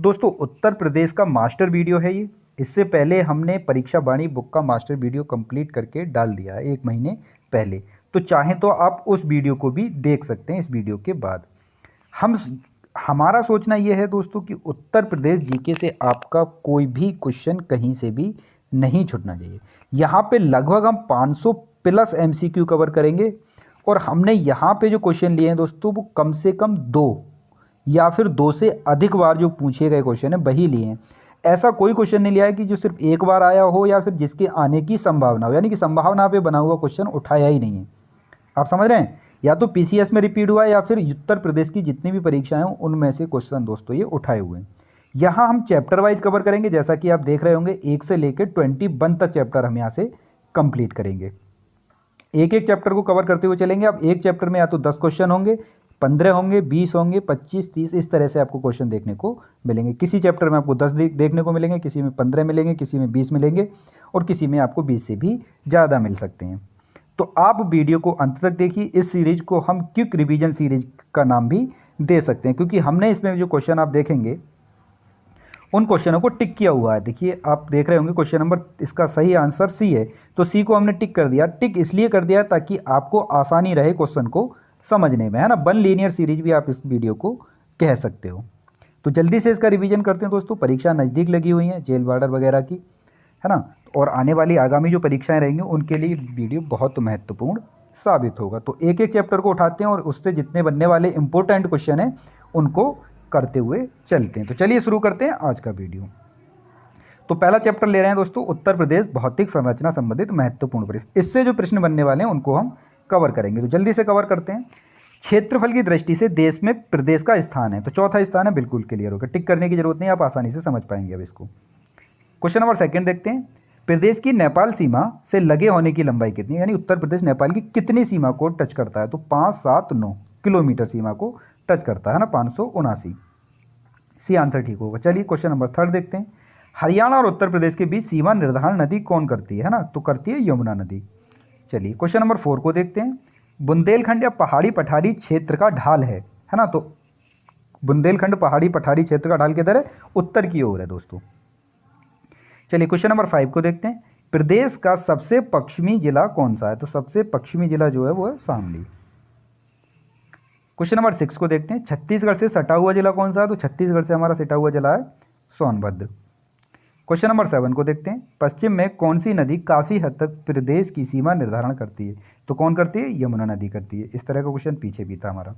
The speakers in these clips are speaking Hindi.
दोस्तों उत्तर प्रदेश का मास्टर वीडियो है ये। इससे पहले हमने परीक्षा वाणी बुक का मास्टर वीडियो कंप्लीट करके डाल दिया है 1 महीने पहले। तो चाहें तो आप उस वीडियो को भी देख सकते हैं इस वीडियो के बाद। हमारा सोचना ये है दोस्तों कि उत्तर प्रदेश जीके से आपका कोई भी क्वेश्चन कहीं से भी नहीं छूटना चाहिए। यहाँ पे लगभग हम 500 प्लस MCQ कवर करेंगे और हमने यहाँ पे जो क्वेश्चन लिए हैं दोस्तों वो कम से कम 2 या फिर 2 से अधिक बार जो पूछे गए क्वेश्चन है वही लिए हैं। ऐसा कोई क्वेश्चन नहीं लिया है कि जो सिर्फ एक बार आया हो या फिर जिसके आने की संभावना हो, यानी कि संभावना पे बना हुआ क्वेश्चन उठाया ही नहीं है। आप समझ रहे हैं, या तो PCS में रिपीट हुआ है या फिर उत्तर प्रदेश की जितनी भी परीक्षाएं हैं उनमें से क्वेश्चन दोस्तों ये उठाए हुए हैं। यहाँ हम चैप्टर वाइज कवर करेंगे, जैसा कि आप देख रहे होंगे 1 से लेकर 21 तक चैप्टर हम यहाँ से कंप्लीट करेंगे। एक एक चैप्टर को कवर करते हुए चलेंगे। अब एक चैप्टर में या तो 10 क्वेश्चन होंगे, 15 होंगे, 20 होंगे, 25, 30 इस तरह से आपको क्वेश्चन देखने को मिलेंगे। किसी चैप्टर में आपको 10 देखने को मिलेंगे, किसी में 15 मिलेंगे, किसी में 20 मिलेंगे और किसी में आपको 20 से भी ज़्यादा मिल सकते हैं। तो आप वीडियो को अंत तक देखिए। इस सीरीज को हम क्विक रिवीजन सीरीज का नाम भी दे सकते हैं, क्योंकि हमने इसमें जो क्वेश्चन आप देखेंगे उन क्वेश्चनों को टिक किया हुआ है। देखिए आप देख रहे होंगे क्वेश्चन नंबर, इसका सही आंसर C है, तो C को हमने टिक कर दिया। टिक इसलिए कर दिया ताकि आपको आसानी रहे क्वेश्चन को समझने में, है ना। 1 लीनियर सीरीज भी आप इस वीडियो को कह सकते हो। तो जल्दी से इसका रिवीजन करते हैं दोस्तों। परीक्षा नज़दीक लगी हुई हैं, जेल वार्डर वगैरह की, है ना, और आने वाली आगामी जो परीक्षाएं रहेंगी उनके लिए वीडियो बहुत महत्वपूर्ण साबित होगा। तो एक एक चैप्टर को उठाते हैं और उससे जितने बनने वाले इंपॉर्टेंट क्वेश्चन हैं उनको करते हुए चलते हैं। तो चलिए शुरू करते हैं आज का वीडियो। तो पहला चैप्टर ले रहे हैं दोस्तों, उत्तर प्रदेश भौतिक संरचना संबंधित महत्वपूर्ण प्रश्न। इससे जो प्रश्न बनने वाले हैं उनको हम कवर करेंगे। तो जल्दी से कवर करते हैं। क्षेत्रफल की दृष्टि से देश में प्रदेश का स्थान है, तो चौथा स्थान है, बिल्कुल क्लियर होगा, टिक करने की जरूरत नहीं, आप आसानी से समझ पाएंगे अब इसको। क्वेश्चन नंबर 2 देखते हैं। प्रदेश की नेपाल सीमा से लगे होने की लंबाई कितनी है, यानी उत्तर प्रदेश नेपाल की कितनी सीमा को टच करता है, तो 5, 7, 9 किलोमीटर सीमा को टच करता है ना, 579। सी आंसर ठीक होगा। चलिए क्वेश्चन नंबर 3 देखते हैं। हरियाणा और उत्तर प्रदेश के बीच सीमा निर्धारण नदी कौन करती है ना, तो करती है यमुना नदी। चलिए क्वेश्चन नंबर 4 को देखते हैं। बुंदेलखंड या पहाड़ी पठारी क्षेत्र का ढाल है ना, तो बुंदेलखंड पहाड़ी पठारी क्षेत्र का ढाल किधर है, उत्तर की ओर है दोस्तों। चलिए क्वेश्चन नंबर 5 को देखते हैं। प्रदेश का सबसे पश्चिमी जिला कौन सा है, तो सबसे पश्चिमी जिला जो है वो है शामली। क्वेश्चन नंबर 6 को देखते हैं। छत्तीसगढ़ से सटा हुआ जिला कौन सा है, तो छत्तीसगढ़ से हमारा सटा हुआ जिला है सोनभद्र। क्वेश्चन नंबर 7 को देखते हैं। पश्चिम में कौन सी नदी काफ़ी हद तक प्रदेश की सीमा निर्धारण करती है, तो कौन करती है, यमुना नदी करती है। इस तरह का क्वेश्चन पीछे भी था हमारा।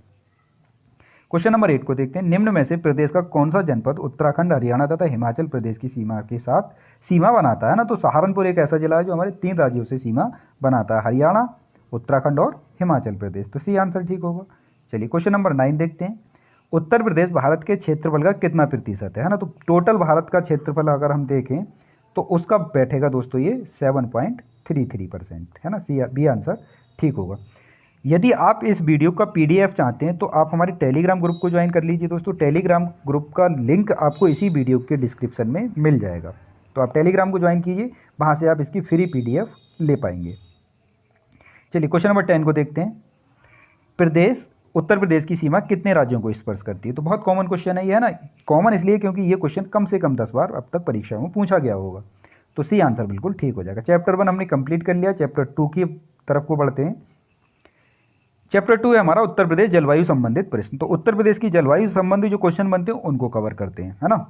क्वेश्चन नंबर 8 को देखते हैं। निम्न में से प्रदेश का कौन सा जनपद उत्तराखंड, हरियाणा तथा हिमाचल प्रदेश की सीमा के साथ सीमा बनाता है ना, तो सहारनपुर एक ऐसा जिला है जो हमारे 3 राज्यों से सीमा बनाता है, हरियाणा, उत्तराखंड और हिमाचल प्रदेश। तो सी आंसर ठीक होगा। चलिए क्वेश्चन नंबर 9 देखते हैं। उत्तर प्रदेश भारत के क्षेत्रफल का कितना प्रतिशत है ना, तो टोटल भारत का क्षेत्रफल अगर हम देखें तो उसका बैठेगा दोस्तों ये 7.33% है ना, बी आंसर ठीक होगा। यदि आप इस वीडियो का PDF चाहते हैं तो आप हमारे टेलीग्राम ग्रुप को ज्वाइन कर लीजिए दोस्तों। टेलीग्राम ग्रुप का लिंक आपको इसी वीडियो के डिस्क्रिप्शन में मिल जाएगा, तो आप टेलीग्राम को ज्वाइन कीजिए, वहाँ से आप इसकी फ्री PDF ले पाएंगे। चलिए क्वेश्चन नंबर 10 को देखते हैं। उत्तर प्रदेश की सीमा कितने राज्यों को स्पर्श करती है, तो बहुत कॉमन क्वेश्चन है ये, है ना। कॉमन इसलिए क्योंकि ये क्वेश्चन कम से कम 10 बार अब तक परीक्षा में पूछा गया होगा, तो सी आंसर बिल्कुल ठीक हो जाएगा। चैप्टर 1 हमने कंप्लीट कर लिया। चैप्टर 2 की तरफ को बढ़ते हैं। चैप्टर 2 है हमारा उत्तर प्रदेश जलवायु संबंधित प्रश्न। तो उत्तर प्रदेश की जलवायु संबंधी जो क्वेश्चन बनते हैं उनको कवर करते हैं, है ना।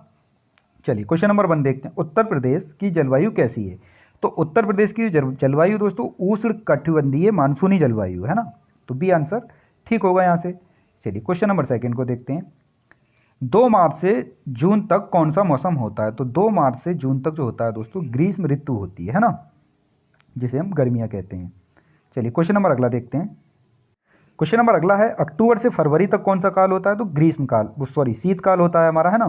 चलिए क्वेश्चन नंबर 1 देखते हैं। उत्तर प्रदेश की जलवायु कैसी है, तो उत्तर प्रदेश की जलवायु दोस्तों उष्ण कटिबंधीय मानसूनी जलवायु है ना, तो बी आंसर ठीक होगा यहाँ से। चलिए क्वेश्चन नंबर 2 को देखते हैं। 2 मार्च से जून तक कौन सा मौसम होता है, तो 2 मार्च से जून तक जो होता है दोस्तों ग्रीष्म ऋतु होती है ना, जिसे हम गर्मियाँ कहते हैं। चलिए क्वेश्चन नंबर अगला देखते हैं। क्वेश्चन नंबर अगला है। अक्टूबर से फरवरी तक कौन सा काल होता है, तो ग्रीष्म काल, शीतकाल होता है हमारा, है ना।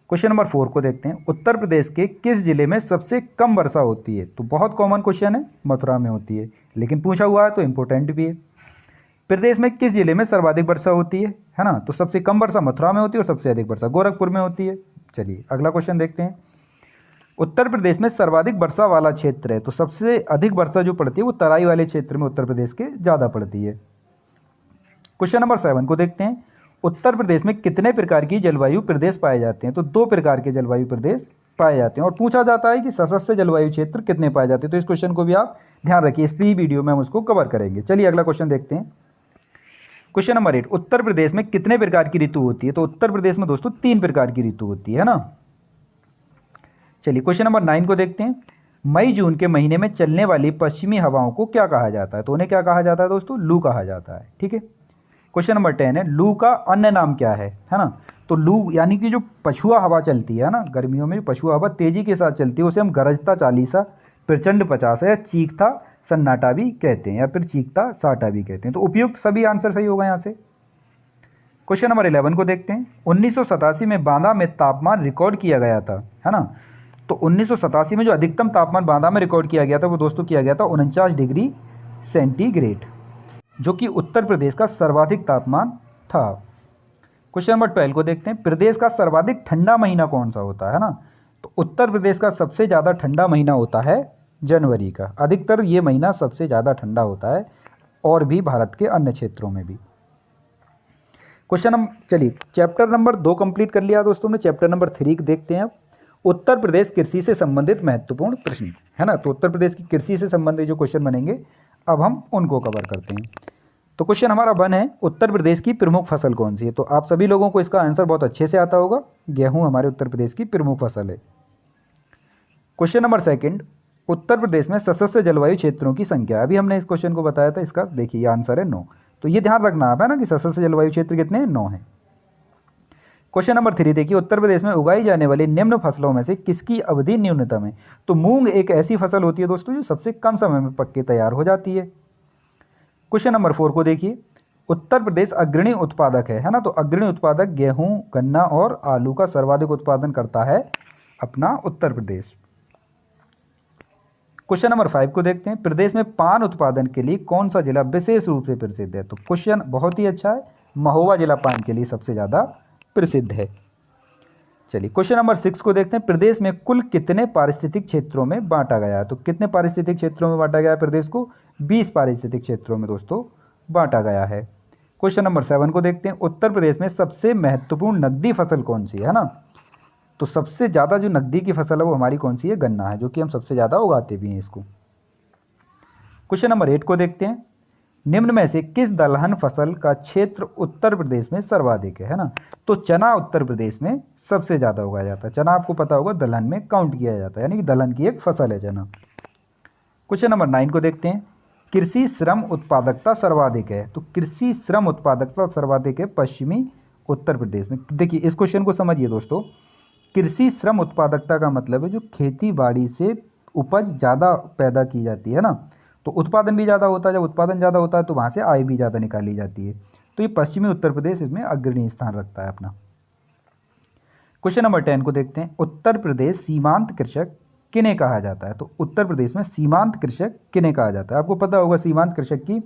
क्वेश्चन नंबर 4 को देखते हैं। उत्तर प्रदेश के किस जिले में सबसे कम वर्षा होती है, तो बहुत कॉमन क्वेश्चन है, मथुरा में होती है, लेकिन पूछा हुआ है तो इंपॉर्टेंट भी है। प्रदेश में किस जिले में सर्वाधिक वर्षा होती है ना, तो सबसे कम वर्षा मथुरा में होती है और सबसे अधिक वर्षा गोरखपुर में होती है। चलिए अगला क्वेश्चन देखते हैं। उत्तर प्रदेश में सर्वाधिक वर्षा वाला क्षेत्र है, तो सबसे अधिक वर्षा जो पड़ती है वो तराई वाले क्षेत्र में उत्तर प्रदेश के ज़्यादा पड़ती है। क्वेश्चन नंबर 7 को देखते हैं। उत्तर प्रदेश में कितने प्रकार की जलवायु प्रदेश पाए जाते हैं? तो 2 प्रकार के जलवायु प्रदेश पाए जाते हैं। और पूछा जाता है कि सशस्त्र जलवायु क्षेत्र कितने पाए जाते हैं, तो इस क्वेश्चन को भी आप ध्यान रखिए, इस भी वीडियो में हम उसको कवर करेंगे। चलिए अगला क्वेश्चन देखते हैं। क्वेश्चन नंबर 8, उत्तर प्रदेश में कितने प्रकार की ऋतु होती है? तो उत्तर प्रदेश में दोस्तों 3 प्रकार की ऋतु होती है ना। चलिए क्वेश्चन नंबर 9 को देखते हैं। मई जून के महीने में चलने वाली पश्चिमी हवाओं को क्या कहा जाता है? तो उन्हें क्या कहा जाता है दोस्तों? लू कहा जाता है। ठीक है। क्वेश्चन नंबर 10 है, लू का अन्य नाम क्या है ना। तो लू यानी कि जो पछुआ हवा चलती है ना, गर्मियों में जो पछुआ हवा तेजी के साथ चलती है उसे हम गरजता चालीसा, प्रचंड 50 या चीखता सन्नाटा भी कहते हैं, या फिर चीखता साटा भी कहते हैं। तो उपयुक्त सभी आंसर सही होगा यहाँ से। क्वेश्चन नंबर 11 को देखते हैं। 1987 में बांदा में तापमान रिकॉर्ड किया गया था, है ना। तो 1987 में जो अधिकतम तापमान बांदा में रिकॉर्ड किया गया था वो दोस्तों किया गया था 49 डिग्री सेंटीग्रेड, जो कि उत्तर प्रदेश का सर्वाधिक तापमान था। क्वेश्चन नंबर 12 को देखते हैं। प्रदेश का सर्वाधिक ठंडा महीना कौन सा होता है ना। तो उत्तर प्रदेश का सबसे ज़्यादा ठंडा महीना होता है जनवरी का। अधिकतर ये महीना सबसे ज़्यादा ठंडा होता है, और भी भारत के अन्य क्षेत्रों में भी। क्वेश्चन नंबर, चलिए चैप्टर नंबर 2 कंप्लीट कर लिया दोस्तों ने। चैप्टर नंबर 3 देखते हैं। उत्तर प्रदेश कृषि से संबंधित महत्वपूर्ण प्रश्न, है ना। तो उत्तर प्रदेश की कृषि से संबंधित जो क्वेश्चन बनेंगे अब हम उनको कवर करते हैं। तो क्वेश्चन हमारा 1 है, उत्तर प्रदेश की प्रमुख फसल कौन सी है? तो आप सभी लोगों को इसका आंसर बहुत अच्छे से आता होगा। गेहूं हमारे उत्तर प्रदेश की प्रमुख फसल है। क्वेश्चन नंबर 2, उत्तर प्रदेश में सशस्त्र जलवायु क्षेत्रों की संख्या। अभी हमने इस क्वेश्चन को बताया था, इसका देखिए ये आंसर है 9। तो ये ध्यान रखना आप, है ना, कि सशस्त्र जलवायु क्षेत्र कितने हैं? 9 है। क्वेश्चन नंबर 3 देखिए, उत्तर प्रदेश में उगाई जाने वाली निम्न फसलों में से किसकी अवधि न्यूनतम है? तो मूंग एक ऐसी फसल होती है दोस्तों जो सबसे कम समय में पक के तैयार हो जाती है। क्वेश्चन नंबर 4 को देखिए, उत्तर प्रदेश अग्रणी उत्पादक है ना। तो अग्रणी उत्पादक गेहूं, गन्ना और आलू का सर्वाधिक उत्पादन करता है अपना उत्तर प्रदेश। क्वेश्चन नंबर 5 को देखते हैं। प्रदेश में पान उत्पादन के लिए कौन सा जिला विशेष रूप से प्रसिद्ध है? तो क्वेश्चन बहुत ही अच्छा है, महोबा जिला पान के लिए सबसे ज़्यादा प्रसिद्ध है। चलिए क्वेश्चन नंबर 6 को देखते हैं। प्रदेश में कुल कितने पारिस्थितिक क्षेत्रों में बांटा गया है? तो कितने पारिस्थितिक क्षेत्रों में बांटा गया है प्रदेश को? 20 पारिस्थितिक क्षेत्रों में दोस्तों बांटा गया है। क्वेश्चन नंबर 7 को देखते हैं। उत्तर प्रदेश में सबसे महत्वपूर्ण नकदी फसल कौन सी है ना। तो सबसे ज़्यादा जो नकदी की फसल है वो हमारी कौन सी है? गन्ना है, जो कि हम सबसे ज़्यादा उगाते भी हैं इसको। क्वेश्चन नंबर 8 को देखते हैं। निम्न में से किस दलहन फसल का क्षेत्र उत्तर प्रदेश में सर्वाधिक है ना। तो चना उत्तर प्रदेश में सबसे ज़्यादा उगाया जाता है। चना आपको पता होगा दलहन में काउंट किया जाता है, यानी कि दलहन की एक फसल है चना। क्वेश्चन नंबर 9 को देखते हैं। कृषि श्रम उत्पादकता सर्वाधिक है। तो कृषि श्रम उत्पादकता सर्वाधिक है पश्चिमी उत्तर प्रदेश में। देखिए इस क्वेश्चन को समझिए दोस्तों। कृषि श्रम उत्पादकता का मतलब है जो खेती बाड़ी से उपज ज़्यादा पैदा की जाती है ना, तो उत्पादन भी ज़्यादा होता है। जब उत्पादन ज़्यादा होता है तो वहाँ से आय भी ज़्यादा निकाली जाती है। तो ये पश्चिमी उत्तर प्रदेश इसमें अग्रणी स्थान रखता है अपना। क्वेश्चन नंबर 10 को देखते हैं। उत्तर प्रदेश सीमांत कृषक किन्हें कहा जाता है? तो उत्तर प्रदेश में सीमांत कृषक किन्हें कहा जाता है? आपको पता होगा सीमांत कृषक की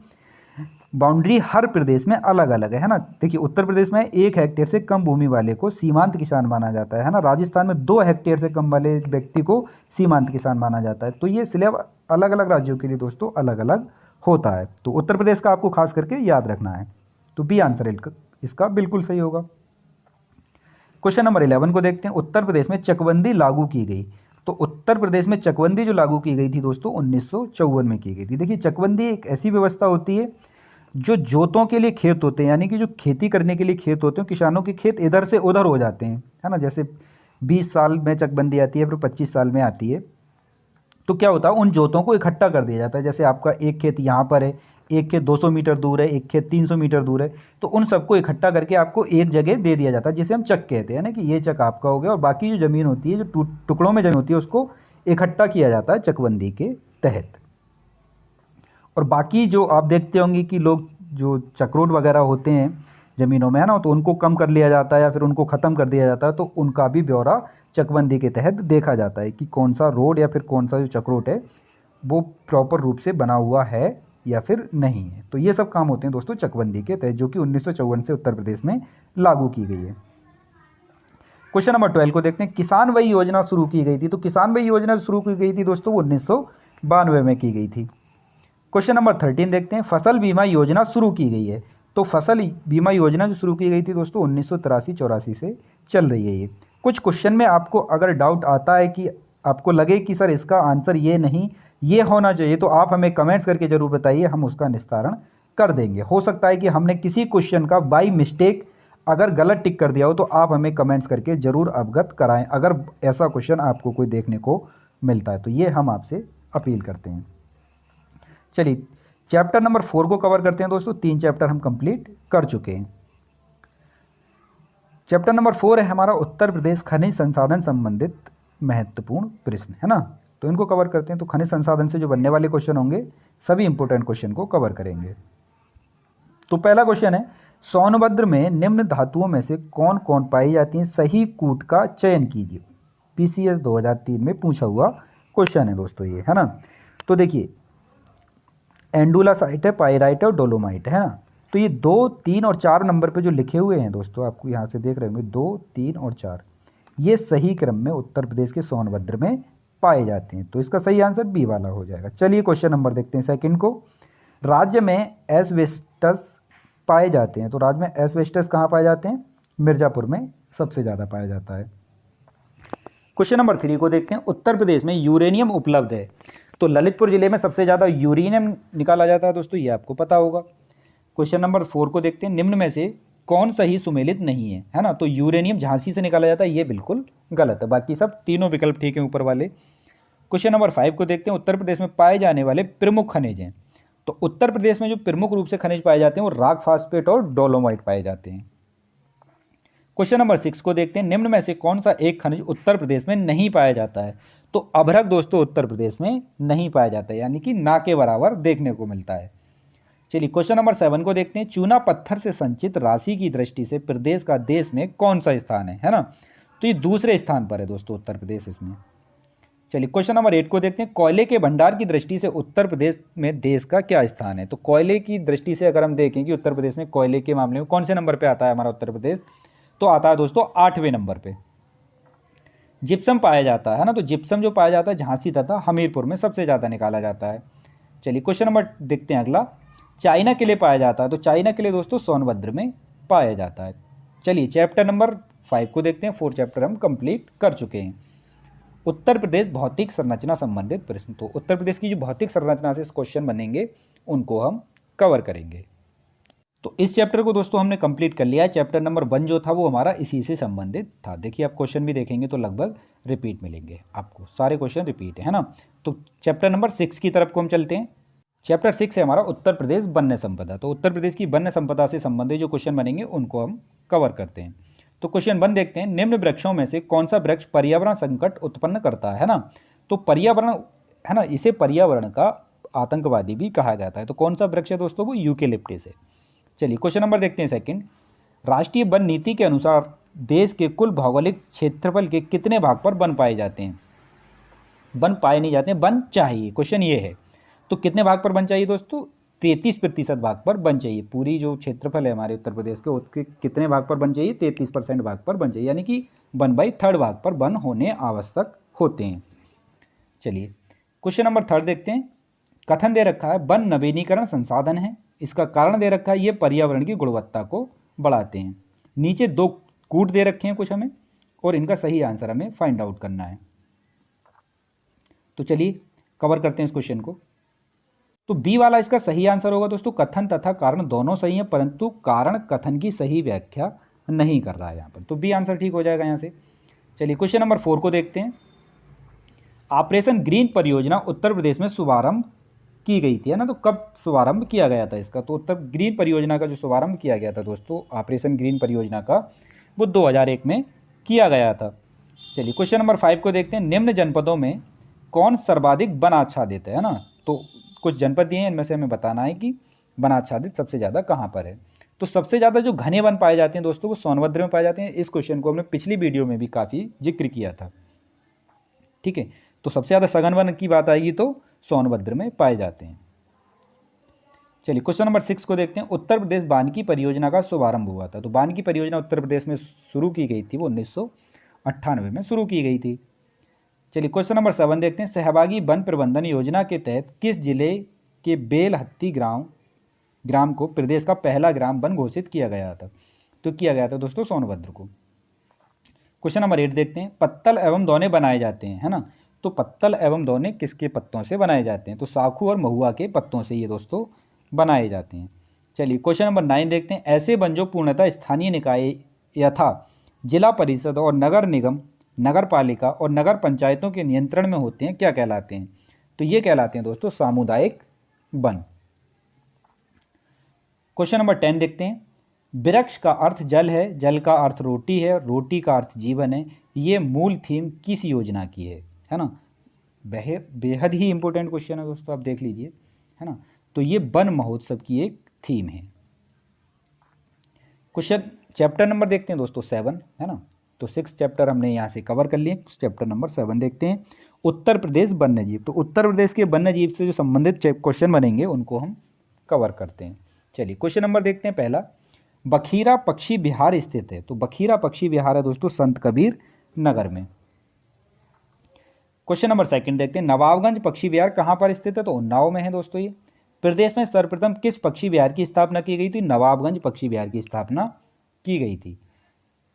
बाउंड्री हर प्रदेश में अलग अलग है ना। देखिए उत्तर प्रदेश में 1 हेक्टेयर से कम भूमि वाले को सीमांत किसान माना जाता है ना। राजस्थान में 2 हेक्टेयर से कम वाले व्यक्ति को सीमांत किसान माना जाता है। तो ये स्लैब अलग अलग राज्यों के लिए दोस्तों अलग अलग होता है। तो उत्तर प्रदेश का आपको खास करके याद रखना है। तो बी आंसर इसका बिल्कुल सही होगा। क्वेश्चन नंबर 11 को देखते हैं। उत्तर प्रदेश में चकबंदी लागू की गई। तो उत्तर प्रदेश में चकबंदी जो लागू की गई थी दोस्तों 1954 में की गई थी। देखिए चकबंदी एक ऐसी व्यवस्था होती है जो जोतों के लिए खेत होते हैं, यानी कि जो खेती करने के लिए खेत होते हैं, किसानों के खेत इधर से उधर हो जाते हैं, है ना। जैसे 20 साल में चकबंदी आती है, फिर 25 साल में आती है। तो क्या होता है, उन जोतों को इकट्ठा कर दिया जाता है। जैसे आपका एक खेत यहाँ पर है, एक खेत 200 मीटर दूर है, एक खेत 300 मीटर दूर है, तो उन सबको इकट्ठा करके आपको एक जगह दे दिया जाता है, जिसे हम चक कहते हैं ना, कि ये चक आपका हो गया। और बाकी जो ज़मीन होती है, जो टुकड़ों में ज़मीन होती है, उसको इकट्ठा किया जाता है चकबंदी के तहत। और बाकी जो आप देखते होंगे कि लोग जो चक्रोड वगैरह होते हैं ज़मीनों में, है ना, तो उनको कम कर लिया जाता है या फिर उनको ख़त्म कर दिया जाता है। तो उनका भी ब्यौरा चकबंदी के तहत देखा जाता है कि कौन सा रोड या फिर कौन सा जो चक्रोट है वो प्रॉपर रूप से बना हुआ है या फिर नहीं है। तो ये सब काम होते हैं दोस्तों चकबंदी के तहत, जो कि 1954 से उत्तर प्रदेश में लागू की गई है। क्वेश्चन नंबर 12 को देखते हैं। किसान वही योजना शुरू की गई थी। तो किसान वही योजना शुरू की गई थी दोस्तों 1992 में की गई थी। क्वेश्चन नंबर 13 देखते हैं। फसल बीमा योजना शुरू की गई है। तो फसल बीमा योजना जो शुरू की गई थी दोस्तों 1983-84 से चल रही है ये। कुछ क्वेश्चन में आपको अगर डाउट आता है कि आपको लगे कि सर इसका आंसर ये नहीं ये होना चाहिए, तो आप हमें कमेंट्स करके ज़रूर बताइए, हम उसका निस्तारण कर देंगे। हो सकता है कि हमने किसी क्वेश्चन का बाई मिस्टेक अगर गलत टिक कर दिया हो, तो आप हमें कमेंट्स करके ज़रूर अवगत कराएं अगर ऐसा क्वेश्चन आपको कोई देखने को मिलता है, तो ये हम आपसे अपील करते हैं। चलिए चैप्टर नंबर 4 को कवर करते हैं दोस्तों। 3 चैप्टर हम कंप्लीट कर चुके हैं। चैप्टर नंबर 4 है हमारा उत्तर प्रदेश खनिज संसाधन संबंधित महत्वपूर्ण प्रश्न, है ना। तो इनको कवर करते हैं। तो खनिज संसाधन से जो बनने वाले क्वेश्चन होंगे सभी इंपॉर्टेंट क्वेश्चन को कवर करेंगे। तो पहला क्वेश्चन है, सोनभद्र में निम्न धातुओं में से कौन कौन पाई जाती हैं, सही कूट का चयन कीजिए। पीसीएस 2003 में पूछा हुआ क्वेश्चन है दोस्तों ये, है ना। तो देखिए एंडुलासाइट है, पाइराइट है और डोलोमाइट है ना। तो ये 2, 3 और 4 नंबर पे जो लिखे हुए हैं दोस्तों, आपको यहाँ से देख रहे होंगे 2, 3 और 4, ये सही क्रम में उत्तर प्रदेश के सोनभद्र में पाए जाते हैं। तो इसका सही आंसर बी वाला हो जाएगा। चलिए क्वेश्चन नंबर देखते हैं सेकंड को। राज्य में एस्बेस्टस पाए जाते हैं। तो राज्य में एस्बेस्टस कहाँ पाए जाते हैं? मिर्ज़ापुर में सबसे ज़्यादा पाया जाता है। क्वेश्चन नंबर 3 को देखते हैं। उत्तर प्रदेश में यूरेनियम उपलब्ध है। तो ललितपुर जिले में सबसे ज़्यादा यूरेनियम निकाला जाता है दोस्तों, ये आपको पता होगा। क्वेश्चन नंबर 4 को देखते हैं। निम्न में से कौन सही सुमेलित नहीं है, है ना। तो यूरेनियम झांसी से निकाला जाता है, ये बिल्कुल गलत है। बाकी सब तीनों विकल्प ठीक है ऊपर वाले। क्वेश्चन नंबर 5 को देखते हैं। उत्तर प्रदेश में पाए जाने वाले प्रमुख खनिज हैं। तो उत्तर प्रदेश में जो प्रमुख रूप से खनिज पाए जाते हैं वो रॉक फास्फेट और डोलोमाइट पाए जाते हैं। क्वेश्चन नंबर 6 को देखते हैं। निम्न में से कौन सा एक खनिज उत्तर प्रदेश में नहीं पाया जाता है? तो अभ्रक दोस्तों उत्तर प्रदेश में नहीं पाया जाता है, यानी कि ना के बराबर देखने को मिलता है। चलिए क्वेश्चन नंबर 7 को देखते हैं। चूना पत्थर से संचित राशि की दृष्टि से प्रदेश का देश में कौन सा स्थान है ना। तो ये दूसरे स्थान पर है दोस्तों उत्तर प्रदेश इसमें। चलिए क्वेश्चन नंबर 8 को देखते हैं। कोयले के भंडार की दृष्टि से उत्तर प्रदेश में देश का क्या स्थान है? तो कोयले की दृष्टि से अगर हम देखें कि उत्तर प्रदेश में कोयले के मामले में कौन से नंबर पे आता है हमारा उत्तर प्रदेश, तो आता है दोस्तों 8वें नंबर पे। जिप्सम पाया जाता है ना। तो जिप्सम जो पाया जाता है झांसी तथा हमीरपुर में सबसे ज़्यादा निकाला जाता है। चलिए क्वेश्चन नंबर देखते हैं अगला। चाइना किले पाया जाता है। तो चाइना किले दोस्तों सोनभद्र में पाया जाता है। चलिए चैप्टर नंबर 5 को देखते हैं। 4 चैप्टर हम कंप्लीट कर चुके हैं। उत्तर प्रदेश भौतिक संरचना संबंधित प्रश्न। तो उत्तर प्रदेश की जो भौतिक संरचना से क्वेश्चन बनेंगे उनको हम कवर करेंगे। तो इस चैप्टर को दोस्तों हमने कंप्लीट कर लिया है। चैप्टर नंबर 1 जो था वो हमारा इसी से संबंधित था। देखिए आप क्वेश्चन भी देखेंगे तो लगभग रिपीट मिलेंगे आपको, सारे क्वेश्चन रिपीट है ना। तो चैप्टर नंबर 6 की तरफ को हम चलते हैं। चैप्टर 6 है हमारा उत्तर प्रदेश वन्य संपदा। तो उत्तर प्रदेश की वन्य संपदा से संबंधित जो क्वेश्चन बनेंगे उनको हम कवर करते हैं। तो क्वेश्चन 1 देखते हैं। निम्न वृक्षों में से कौन सा वृक्ष पर्यावरण संकट उत्पन्न करता है ना। तो पर्यावरण है ना, इसे पर्यावरण का आतंकवादी भी कहा जाता है। तो कौन सा वृक्ष है दोस्तों? वो यूकेलिप्टस है। चलिए क्वेश्चन नंबर देखते हैं सेकंड। राष्ट्रीय वन नीति के अनुसार देश के कुल भौगोलिक क्षेत्रफल के कितने भाग पर वन पाए जाते हैं? वन पाए नहीं जाते हैं, वन चाहिए। क्वेश्चन ये है। तो कितने भाग पर वन चाहिए दोस्तों? 33% भाग पर वन चाहिए। पूरी जो क्षेत्रफल है हमारे उत्तर प्रदेश के उसके कितने भाग पर वन चाहिए? 33% भाग पर वन चाहिए, यानी कि 1/3 भाग पर वन होने आवश्यक होते हैं। चलिए क्वेश्चन नंबर 3 देखते हैं। कथन दे रखा है वन नवीनीकरण संसाधन है। इसका कारण दे रखा है ये पर्यावरण की गुणवत्ता को बढ़ाते हैं। नीचे 2 कूट दे रखे हैं कुछ हमें, और इनका सही आंसर हमें फाइंड आउट करना है। तो चलिए कवर करते हैं इस क्वेश्चन को। तो बी वाला इसका सही आंसर होगा दोस्तों। कथन तथा कारण दोनों सही हैं, परंतु कारण कथन की सही व्याख्या नहीं कर रहा है यहाँ पर। तो बी आंसर ठीक हो जाएगा यहाँ से। चलिए क्वेश्चन नंबर 4 को देखते हैं। ऑपरेशन ग्रीन परियोजना उत्तर प्रदेश में शुभारंभ की गई थी, है ना। तो कब शुभारंभ किया गया था इसका? तो उत्तर ग्रीन परियोजना का जो शुभारंभ किया गया था दोस्तों, ऑपरेशन ग्रीन परियोजना का, वो 2001 में किया गया था। चलिए क्वेश्चन नंबर 5 को देखते हैं। निम्न जनपदों में कौन सर्वाधिक वन आच्छादित है ना। तो कुछ जनपद दिए हैं, इनमें से हमें बताना है कि वन आच्छादित सबसे ज़्यादा कहाँ पर है। तो सबसे ज़्यादा जो घने वन पाए जाते हैं दोस्तों वो सोनभद्र में पाए जाते हैं। इस क्वेश्चन को हमने पिछली वीडियो में भी काफ़ी जिक्र किया था, ठीक है। तो सबसे ज़्यादा सघन वन की बात आएगी तो सोनभद्र में पाए जाते हैं। चलिए क्वेश्चन नंबर 6 को देखते हैं। उत्तर प्रदेश वानिकी परियोजना का शुभारंभ हुआ था। तो वानिकी परियोजना उत्तर प्रदेश में शुरू की गई थी, वो 1998 में शुरू की गई थी। चलिए क्वेश्चन नंबर 7 देखते हैं। सहभागी वन प्रबंधन योजना के तहत किस जिले के बेलहत्ती ग्राम को प्रदेश का पहला ग्राम वन घोषित किया गया था? तो किया गया था दोस्तों सोनभद्र को। क्वेश्चन नंबर 8 देखते हैं, पत्तल एवं दौने बनाए जाते हैं, है ना। तो पत्तल एवं दौने किसके पत्तों से बनाए जाते हैं? तो साखू और महुआ के पत्तों से ये दोस्तों बनाए जाते हैं। चलिए क्वेश्चन नंबर 9 देखते हैं, ऐसे वन जो पूर्णतः स्थानीय निकाय यथा जिला परिषद और नगर निगम, नगर पालिका और नगर पंचायतों के नियंत्रण में होते हैं, क्या कहलाते हैं? तो ये कहलाते हैं दोस्तों सामुदायिक वन। क्वेश्चन नंबर 10 देखते हैं, वृक्ष का अर्थ जल है, जल का अर्थ रोटी है, रोटी का अर्थ जीवन है, ये मूल थीम किस योजना की है ना। बेहद ही इंपॉर्टेंट क्वेश्चन है दोस्तों, आप देख लीजिए, है ना। तो ये वन महोत्सव की एक थीम है। क्वेश्चन चैप्टर नंबर देखते हैं दोस्तों 7, है ना। तो 6 चैप्टर हमने यहाँ से कवर कर लिए। चैप्टर नंबर 7 देखते हैं, उत्तर प्रदेश वन्यजीव। तो उत्तर प्रदेश के वन्यजीव से जो संबंधित क्वेश्चन बनेंगे उनको हम कवर करते हैं। चलिए क्वेश्चन नंबर देखते हैं पहला, बखीरा पक्षी विहार स्थित है। तो बखीरा पक्षी विहार है दोस्तों संत कबीर नगर में। क्वेश्चन नंबर 2 देखते हैं, नवाबगंज पक्षी विहार कहाँ पर स्थित है? तो उन्नाव में है दोस्तों ये। प्रदेश में सर्वप्रथम किस पक्षी विहार की स्थापना की गई थी? नवाबगंज पक्षी विहार की स्थापना की गई थी।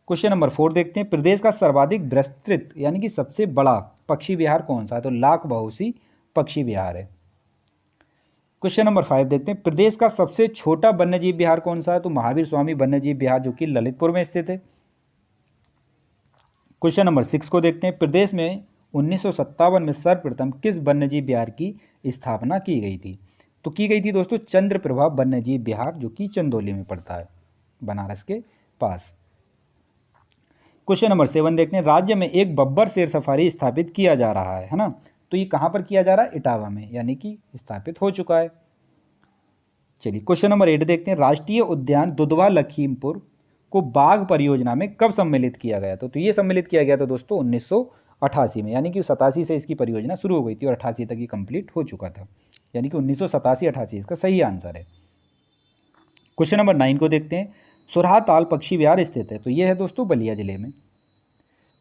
क्वेश्चन नंबर 4 देखते हैं, प्रदेश का सर्वाधिक विस्तृत यानी कि सबसे बड़ा पक्षी विहार कौन सा है? तो लाख बहोसी पक्षी विहार है। क्वेश्चन नंबर 5 देखते हैं, प्रदेश का सबसे छोटा वन्यजीव विहार कौन सा है? तो महावीर स्वामी वन्यजीव विहार जो कि ललितपुर में स्थित है। क्वेश्चन नंबर 6 को देखते हैं, प्रदेश में 1957 में सर्वप्रथम किस वन्यजीव विहार की स्थापना की गई थी? तो की गई थी दोस्तों चंद्रप्रभा वन्यजीव विहार जो कि चंदौली में पड़ता है, बनारस के पास। क्वेश्चन नंबर 7 देखते हैं, राज्य में एक बब्बर शेर सफारी स्थापित किया जा रहा है ना। तो ये कहाँ पर किया जा रहा है? इटावा में, यानी कि स्थापित हो चुका है। चलिए क्वेश्चन नंबर 8 देखते हैं, राष्ट्रीय उद्यान दुधवा लखीमपुर को बाघ परियोजना में कब सम्मिलित किया गया था? तो ये सम्मिलित किया गया था दोस्तों 1988 में, यानी कि 87 से इसकी परियोजना शुरू हो गई थी और 88 तक ये कंप्लीट हो चुका था, यानी कि 1987-88 इसका सही आंसर है। क्वेश्चन नंबर 9 को देखते हैं, सुरहा ताल पक्षी विहार स्थित है। तो ये है दोस्तों बलिया जिले में।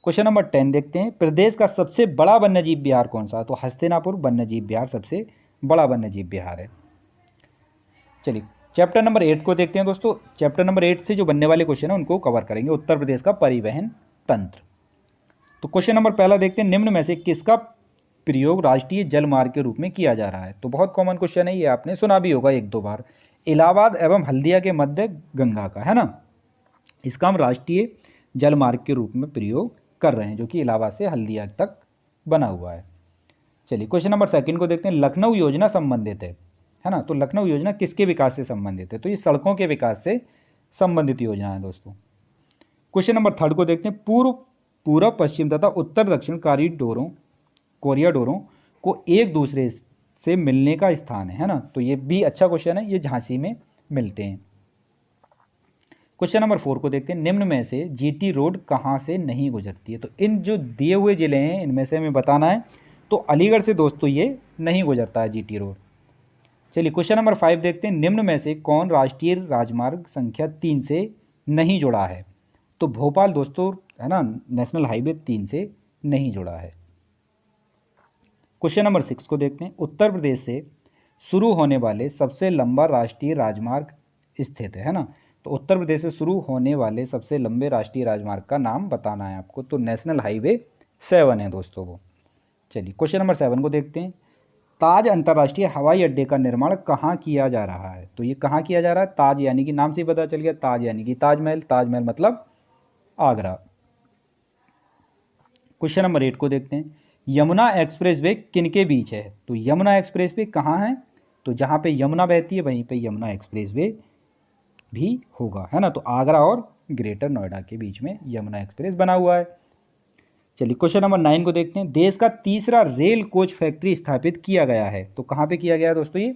क्वेश्चन नंबर 10 देखते हैं, प्रदेश का सबसे बड़ा वन्यजीव विहार कौन सा है? तो हस्तिनापुर वन्यजीव विहार सबसे बड़ा वन्यजीव विहार है। चलिए चैप्टर नंबर 8 को देखते हैं दोस्तों। चैप्टर नंबर 8 से जो बनने वाले क्वेश्चन है उनको कवर करेंगे, उत्तर प्रदेश का परिवहन तंत्र। तो क्वेश्चन नंबर पहला देखते हैं, निम्न में से किसका प्रयोग राष्ट्रीय जल मार्ग के रूप में किया जा रहा है? तो बहुत कॉमन क्वेश्चन है ये, आपने सुना भी होगा 1-2 बार, इलाहाबाद एवं हल्दिया के मध्य गंगा का, है ना। इसका हम राष्ट्रीय जल मार्ग के रूप में प्रयोग कर रहे हैं जो कि इलाहाबाद से हल्दिया तक बना हुआ है। चलिए क्वेश्चन नंबर 2 को देखते हैं, लखनऊ योजना संबंधित है ना। तो लखनऊ योजना किसके विकास से संबंधित है? तो ये सड़कों के विकास से संबंधित योजना है दोस्तों। क्वेश्चन नंबर 3 को देखते हैं, पूर्व पश्चिम तथा उत्तर दक्षिण कॉरिडोरों को एक दूसरे से मिलने का स्थान है ना। तो ये भी अच्छा क्वेश्चन है, ये झांसी में मिलते हैं। क्वेश्चन नंबर 4 को देखते हैं, निम्न में से जीटी रोड कहाँ से नहीं गुजरती है? तो इन जो दिए हुए जिले हैं इनमें से हमें बताना है। तो अलीगढ़ से दोस्तों ये नहीं गुजरता है जीटी रोड। चलिए क्वेश्चन नंबर 5 देखते हैं, निम्न में से कौन राष्ट्रीय राजमार्ग संख्या 3 से नहीं जुड़ा है? तो भोपाल दोस्तों, है ना, नेशनल हाईवे 3 से नहीं जुड़ा है। क्वेश्चन नंबर 6 को देखते हैं, उत्तर प्रदेश से शुरू होने वाले सबसे लंबा राष्ट्रीय राजमार्ग स्थित है ना। तो उत्तर प्रदेश से शुरू होने वाले सबसे लंबे राष्ट्रीय राजमार्ग का नाम बताना है आपको। तो नेशनल हाईवे 7 है दोस्तों वो। चलिए क्वेश्चन नंबर 7 को देखते हैं, ताज अंतर्राष्ट्रीय हवाई अड्डे का निर्माण कहाँ किया जा रहा है? तो ये कहाँ किया जा रहा है? ताज यानी कि नाम से ही पता चल गया, ताज यानी कि ताजमहल, ताजमहल मतलब आगरा। क्वेश्चन नंबर 8 को देखते हैं, यमुना एक्सप्रेसवे किनके बीच है? तो यमुना एक्सप्रेसवे कहाँ है? तो जहाँ पे यमुना बहती है वहीं पे यमुना एक्सप्रेसवे भी होगा, है ना। तो आगरा और ग्रेटर नोएडा के बीच में यमुना एक्सप्रेस बना हुआ है। चलिए क्वेश्चन नंबर 9 को देखते हैं, देश का तीसरा रेल कोच फैक्ट्री स्थापित किया गया है। तो कहाँ पे किया गया है दोस्तों? ये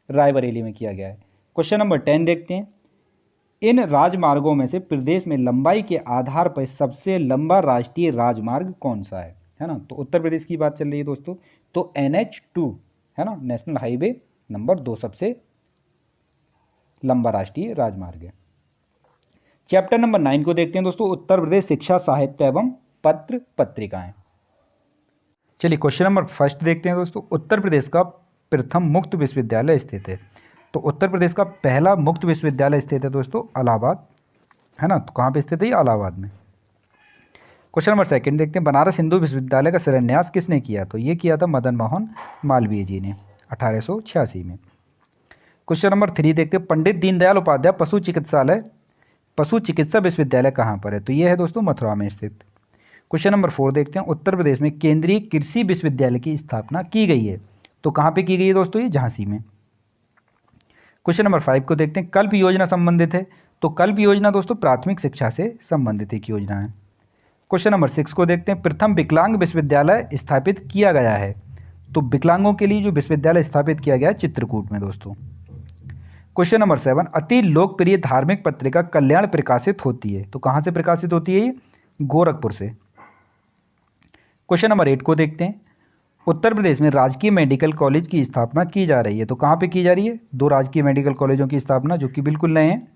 रायबरेली में किया गया है। क्वेश्चन नंबर 10 देखते हैं, इन राजमार्गों में से प्रदेश में लंबाई के आधार पर सबसे लंबा राष्ट्रीय राजमार्ग कौन सा है ना। तो उत्तर प्रदेश की बात चल रही है दोस्तों। तो NH2 है ना, नेशनल हाईवे नंबर 2 सबसे लंबा राष्ट्रीय राजमार्ग है। चैप्टर नंबर 9 को देखते हैं दोस्तों, उत्तर प्रदेश शिक्षा साहित्य एवं पत्र पत्रिकाएं। चलिए क्वेश्चन नंबर 1 देखते हैं दोस्तों, उत्तर प्रदेश का प्रथम मुक्त विश्वविद्यालय स्थित है। तो तो उत्तर प्रदेश का पहला मुक्त विश्वविद्यालय स्थित है दोस्तों इलाहाबाद, है ना। तो कहाँ पे स्थित है? ये इलाहाबाद में। क्वेश्चन नंबर सेकंड देखते हैं, बनारस हिंदू विश्वविद्यालय का शिलान्यास किसने किया? तो ये किया था मदन मोहन मालवीय जी ने 1886 में। क्वेश्चन नंबर 3 देखते हैं, पंडित दीनदयाल उपाध्याय पशु चिकित्सा विश्वविद्यालय कहाँ पर है? तो ये है दोस्तों मथुरा में स्थित। क्वेश्चन नंबर 4 देखते हैं, उत्तर प्रदेश में केंद्रीय कृषि विश्वविद्यालय की स्थापना की गई है। तो कहाँ पे की गई है दोस्तों? ये झांसी में। क्वेश्चन नंबर 5 को देखते हैं, कल्प योजना संबंधित है। तो कल्प योजना दोस्तों प्राथमिक शिक्षा से संबंधित एक योजना है। क्वेश्चन नंबर 6 को देखते हैं, प्रथम विकलांग विश्वविद्यालय स्थापित किया गया है। तो विकलांगों के लिए जो विश्वविद्यालय स्थापित किया गया है चित्रकूट में दोस्तों। क्वेश्चन नंबर 7, अति लोकप्रिय धार्मिक पत्रिका कल्याण प्रकाशित होती है। तो कहाँ से प्रकाशित होती है? ये गोरखपुर से। क्वेश्चन नंबर 8 को देखते हैं, उत्तर प्रदेश में राजकीय मेडिकल कॉलेज की स्थापना की जा रही है। तो कहाँ पे की जा रही है? 2 राजकीय मेडिकल कॉलेजों की स्थापना जो कि बिल्कुल नए हैं,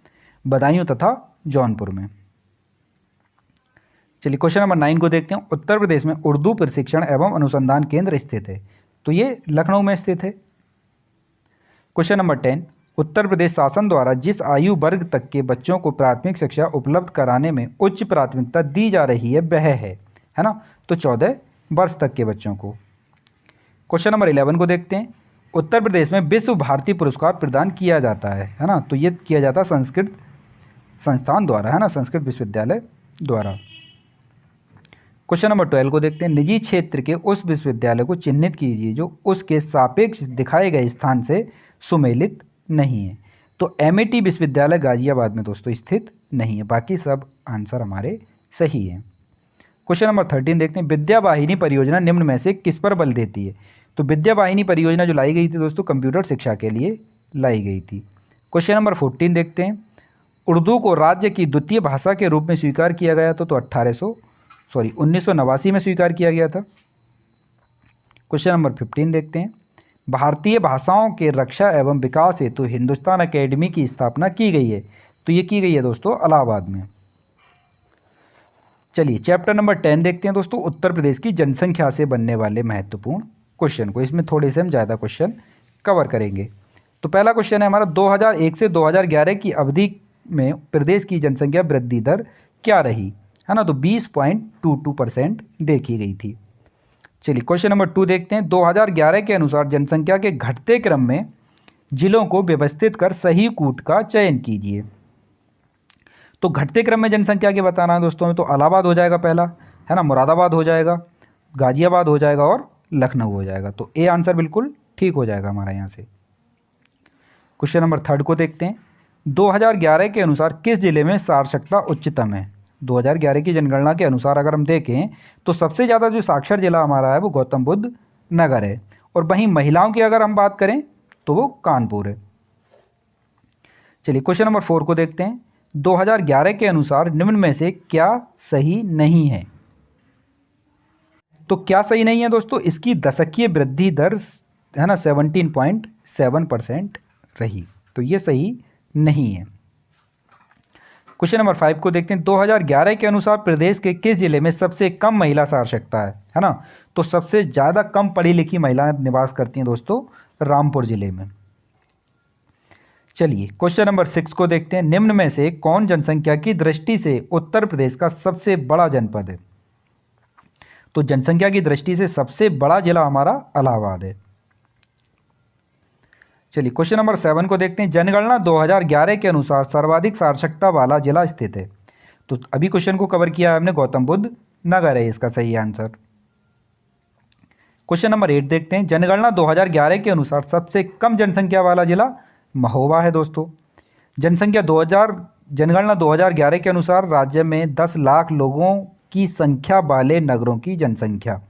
बदायूं तथा जौनपुर में। चलिए क्वेश्चन नंबर 9 को देखते हैं, उत्तर प्रदेश में उर्दू प्रशिक्षण एवं अनुसंधान केंद्र स्थित है। तो ये लखनऊ में स्थित है। क्वेश्चन नंबर 10, उत्तर प्रदेश शासन द्वारा जिस आयु वर्ग तक के बच्चों को प्राथमिक शिक्षा उपलब्ध कराने में उच्च प्राथमिकता दी जा रही है वह है ना। तो 14 वर्ष तक के बच्चों को। क्वेश्चन नंबर 11 को देखते हैं, उत्तर प्रदेश में विश्व भारती पुरस्कार प्रदान किया जाता है ना। तो ये किया जाता है संस्कृत संस्थान द्वारा, है ना, संस्कृत विश्वविद्यालय द्वारा। क्वेश्चन नंबर 12 को देखते हैं, निजी क्षेत्र के उस विश्वविद्यालय को चिन्हित कीजिए जो उसके सापेक्ष दिखाए गए स्थान से सुमेलित नहीं है। तो एमएटी विश्वविद्यालय गाजियाबाद में दोस्तों स्थित नहीं है। बाकी सब आंसर हमारे सही हैं। क्वेश्चन नंबर 13 देखते हैं, विद्या वाहिनी परियोजना निम्न में से किस पर बल देती है? तो विद्या वाहिनी परियोजना जो लाई गई थी दोस्तों कंप्यूटर शिक्षा के लिए लाई गई थी। क्वेश्चन नंबर 14 देखते हैं, उर्दू को राज्य की द्वितीय भाषा के रूप में स्वीकार किया गया था। तो 1989 में स्वीकार किया गया था। क्वेश्चन नंबर 15 देखते हैं, भारतीय भाषाओं के रक्षा एवं विकास हेतु हिंदुस्तान अकेडमी की स्थापना की गई है। तो ये की गई है दोस्तों इलाहाबाद में। चलिए चैप्टर नंबर 10 देखते हैं दोस्तों, उत्तर प्रदेश की जनसंख्या से बनने वाले महत्वपूर्ण क्वेश्चन को। इसमें थोड़े से हम ज़्यादा क्वेश्चन कवर करेंगे। तो पहला क्वेश्चन है हमारा, 2001 से 2011 की अवधि में प्रदेश की जनसंख्या वृद्धि दर क्या रही? है ना। तो 20.22% देखी गई थी। चलिए क्वेश्चन नंबर 2 देखते हैं, 2011 के अनुसार जनसंख्या के घटते क्रम में जिलों को व्यवस्थित कर सही कूट का चयन कीजिए। तो घटते क्रम में जनसंख्या के बताना है दोस्तों में, तो इलाहाबाद हो जाएगा पहला, है ना, मुरादाबाद हो जाएगा, गाजियाबाद हो जाएगा और लखनऊ हो जाएगा। तो ए आंसर बिल्कुल ठीक हो जाएगा हमारा यहाँ से। क्वेश्चन नंबर 3 को देखते हैं, 2011 के अनुसार किस जिले में साक्षरता उच्चतम है? 2011 की जनगणना के अनुसार अगर हम देखें तो सबसे ज़्यादा जो साक्षर जिला हमारा है वो गौतम बुद्ध नगर है, और वहीं महिलाओं की अगर हम बात करें तो वो कानपुर है। चलिए क्वेश्चन नंबर 4 को देखते हैं, 2011 के अनुसार निम्न में से क्या सही नहीं है? तो क्या सही नहीं है दोस्तों? इसकी दशकीय वृद्धि दर, है ना, 17.7% रही। तो ये सही नहीं है। क्वेश्चन नंबर 5 को देखते हैं, 2011 के अनुसार प्रदेश के किस जिले में सबसे कम महिला साक्षरता है ना। तो सबसे ज़्यादा कम पढ़ी लिखी महिलाएं निवास करती हैं दोस्तों रामपुर जिले में। चलिए क्वेश्चन नंबर 6 को देखते हैं, निम्न में से कौन जनसंख्या की दृष्टि से उत्तर प्रदेश का सबसे बड़ा जनपद है? तो जनसंख्या की दृष्टि से सबसे बड़ा जिला हमारा इलाहाबाद है। चलिए क्वेश्चन नंबर 7 को देखते हैं, जनगणना 2011 के अनुसार सर्वाधिक साक्षरता वाला जिला स्थित है। तो अभी क्वेश्चन को कवर किया है हमने, गौतम बुद्ध नगर है इसका सही आंसर। क्वेश्चन नंबर 8 देखते हैं, जनगणना 2011 के अनुसार सबसे कम जनसंख्या वाला जिला महोबा है दोस्तों। जनगणना 2011 के अनुसार राज्य में 10 लाख लोगों की संख्या वाले नगरों की जनसंख्या,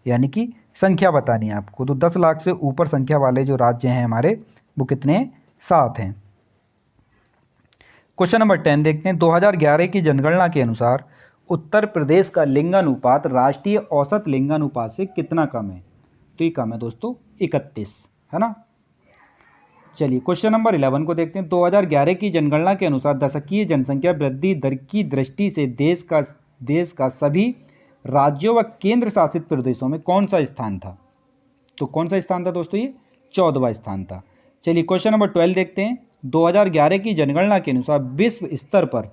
यानी कि संख्या बतानी है आपको, तो 10 लाख से ऊपर संख्या वाले जो राज्य हैं हमारे वो कितने? 7 हैं। क्वेश्चन नंबर 10 देखते हैं, 2011 की जनगणना के अनुसार उत्तर प्रदेश का लिंगानुपात राष्ट्रीय औसत लिंगानुपात से कितना कम है? तो ये कम है दोस्तों 31, है ना। चलिए क्वेश्चन नंबर 11 को देखते हैं, 2011 की जनगणना के अनुसार दशकीय जनसंख्या वृद्धि दर की दृष्टि से देश का सभी राज्यों व केंद्र शासित प्रदेशों में कौन सा स्थान था? तो कौन सा स्थान था दोस्तों? ये 14वां स्थान था। चलिए क्वेश्चन नंबर 12 देखते हैं। 2011 की जनगणना के अनुसार विश्व स्तर पर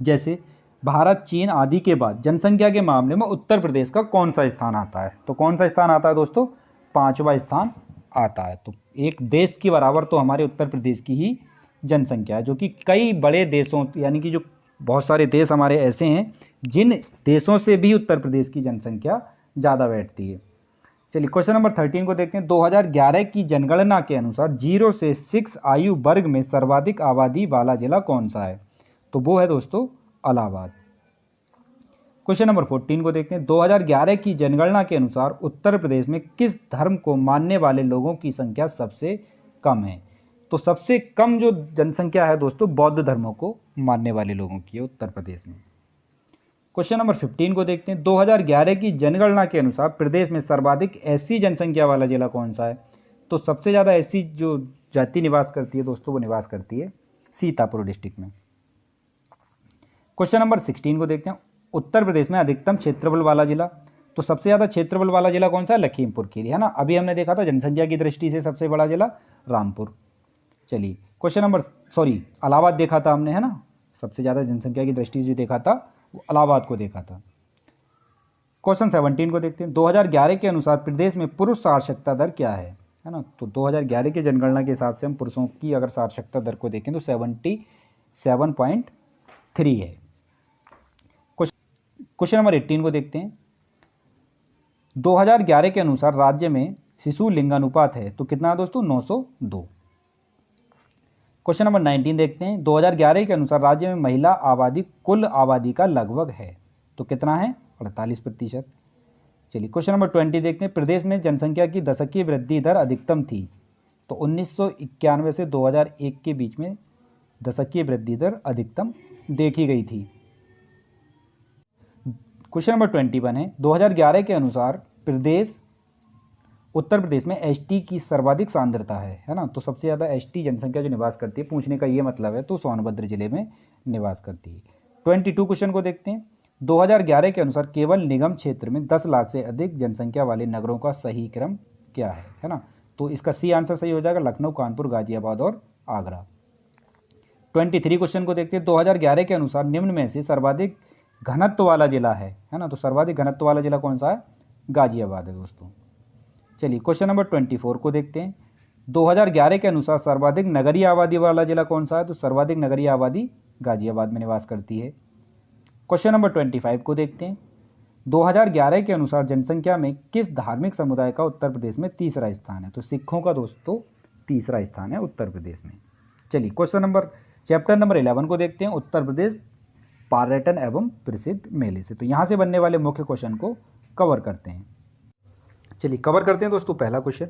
जैसे भारत, चीन आदि के बाद जनसंख्या के मामले में उत्तर प्रदेश का कौन सा स्थान आता है? तो कौन सा स्थान आता है दोस्तों? 5वां स्थान आता है। तो एक देश के बराबर तो हमारे उत्तर प्रदेश की ही जनसंख्या है, जो कि कई बड़े देशों, यानी कि जो बहुत सारे देश हमारे ऐसे हैं जिन देशों से भी उत्तर प्रदेश की जनसंख्या ज़्यादा बैठती है। चलिए क्वेश्चन नंबर 13 को देखते हैं। 2011 की जनगणना के अनुसार 0 से 6 आयु वर्ग में सर्वाधिक आबादी वाला जिला कौन सा है? तो वो है दोस्तों इलाहाबाद। क्वेश्चन नंबर 14 को देखते हैं। 2011 की जनगणना के अनुसार उत्तर प्रदेश में किस धर्म को मानने वाले लोगों की संख्या सबसे कम है? तो सबसे कम जो जनसंख्या है दोस्तों बौद्ध धर्मों को मानने वाले लोगों की है उत्तर प्रदेश में। क्वेश्चन नंबर 15 को देखते हैं। 2011 की जनगणना के अनुसार प्रदेश में सर्वाधिक एससी जनसंख्या वाला जिला कौन सा है? तो सबसे ज़्यादा एससी जो जाति निवास करती है दोस्तों वो निवास करती है सीतापुर डिस्ट्रिक्ट में। क्वेश्चन नंबर 16 को देखते हैं। उत्तर प्रदेश में अधिकतम क्षेत्रफल वाला जिला, तो सबसे ज़्यादा क्षेत्रफल वाला जिला कौन सा है? लखीमपुर खीरी, है ना। अभी हमने देखा था जनसंख्या की दृष्टि से सबसे बड़ा जिला रामपुर। चलिए क्वेश्चन नंबर इलाहाबाद देखा था हमने, है ना। सबसे ज़्यादा जनसंख्या की दृष्टि से जो देखा था वो इलाहाबाद को देखा था। क्वेश्चन 17 को देखते हैं। 2011 के अनुसार प्रदेश में पुरुष साक्षरता दर क्या है ना। तो 2011 की जनगणना के हिसाब से हम पुरुषों की अगर साक्षरता दर को देखें तो 77.3 है। क्वेश्चन नंबर 18 को देखते हैं। 2011 के अनुसार राज्य में शिशु लिंगानुपात है तो कितना है दोस्तों? 902। क्वेश्चन नंबर 19 देखते हैं। 2011 के अनुसार राज्य में महिला आबादी कुल आबादी का लगभग है तो कितना है? 48%। चलिए क्वेश्चन नंबर 20 देखते हैं। प्रदेश में जनसंख्या की दशकीय वृद्धि दर अधिकतम थी तो 1991 से 2001 के बीच में दशकीय वृद्धि दर अधिकतम देखी गई थी। क्वेश्चन नंबर 21 है। 2011 के अनुसार उत्तर प्रदेश में एसटी की सर्वाधिक सांद्रता है ना। तो सबसे ज़्यादा एसटी जनसंख्या जो निवास करती है, पूछने का ये मतलब है, तो सोनभद्र जिले में निवास करती है। 22 क्वेश्चन को देखते हैं। 2011 के अनुसार केवल निगम क्षेत्र में 10 लाख से अधिक जनसंख्या वाले नगरों का सही क्रम क्या है ना। तो इसका सी आंसर सही हो जाएगा लखनऊ, कानपुर, गाजियाबाद और आगरा। 23 क्वेश्चन को देखते हैं। 2011 के अनुसार निम्न में से सर्वाधिक घनत्व वाला जिला है ना। तो सर्वाधिक घनत्व वाला जिला कौन सा है? गाजियाबाद है दोस्तों। चलिए क्वेश्चन नंबर 24 को देखते हैं। 2011 के अनुसार सर्वाधिक नगरीय आबादी वाला जिला कौन सा है? तो सर्वाधिक नगरीय आबादी गाजियाबाद में निवास करती है। क्वेश्चन नंबर 25 को देखते हैं। 2011 के अनुसार जनसंख्या में किस धार्मिक समुदाय का उत्तर प्रदेश में तीसरा स्थान है? तो सिखों का दोस्तों तीसरा स्थान है उत्तर प्रदेश में। चलिए चैप्टर नंबर 11 को देखते हैं। उत्तर प्रदेश पर्यटन एवं प्रसिद्ध मेले से। तो यहाँ से बनने वाले मुख्य क्वेश्चन को कवर करते हैं। चलिए कवर करते हैं दोस्तों। पहला क्वेश्चन,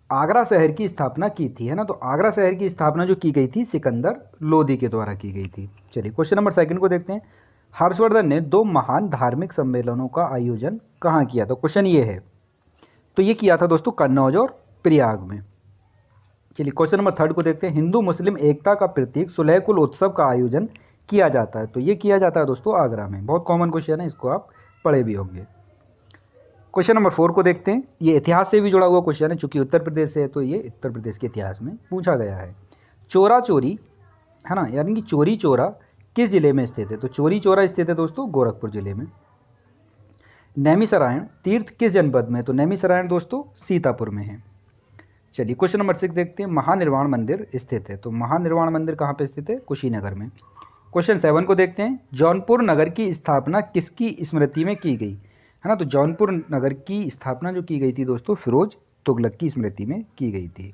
आगरा शहर की स्थापना की थी, है ना। तो आगरा शहर की स्थापना जो की गई थी सिकंदर लोदी के द्वारा की गई थी। चलिए क्वेश्चन नंबर 2 को देखते हैं। हर्षवर्धन ने 2 महान धार्मिक सम्मेलनों का आयोजन कहाँ किया था? क्वेश्चन ये है। तो ये किया था दोस्तों कन्नौज और प्रयाग में। चलिए क्वेश्चन नंबर 3 को देखते हैं। हिंदू मुस्लिम एकता का प्रतीक सुलहकुल उत्सव का आयोजन किया जाता है तो ये किया जाता है दोस्तों आगरा में। बहुत कॉमन क्वेश्चन है, इसको आप पढ़े भी होंगे। क्वेश्चन नंबर 4 को देखते हैं। ये इतिहास से भी जुड़ा हुआ क्वेश्चन है, चूंकि उत्तर प्रदेश से है तो ये उत्तर प्रदेश के इतिहास में पूछा गया है। चोरा चोरी, है ना, यानी कि चोरी चोरा किस जिले में स्थित है? तो चोरी चोरा स्थित है दोस्तों गोरखपुर जिले में। नैमिषारण्य तीर्थ किस जनपद में? तो नैमिषारण्य दोस्तों सीतापुर में है। चलिए क्वेश्चन नंबर 6 देखते हैं। महानिर्वाण मंदिर स्थित है तो महानिर्वाण मंदिर कहाँ पे स्थित है? कुशीनगर में। क्वेश्चन 7 को देखते हैं। जौनपुर नगर की स्थापना किसकी स्मृति में की गई, है ना। तो जौनपुर नगर की स्थापना जो की गई थी दोस्तों फिरोज तुगलक की स्मृति में की गई थी।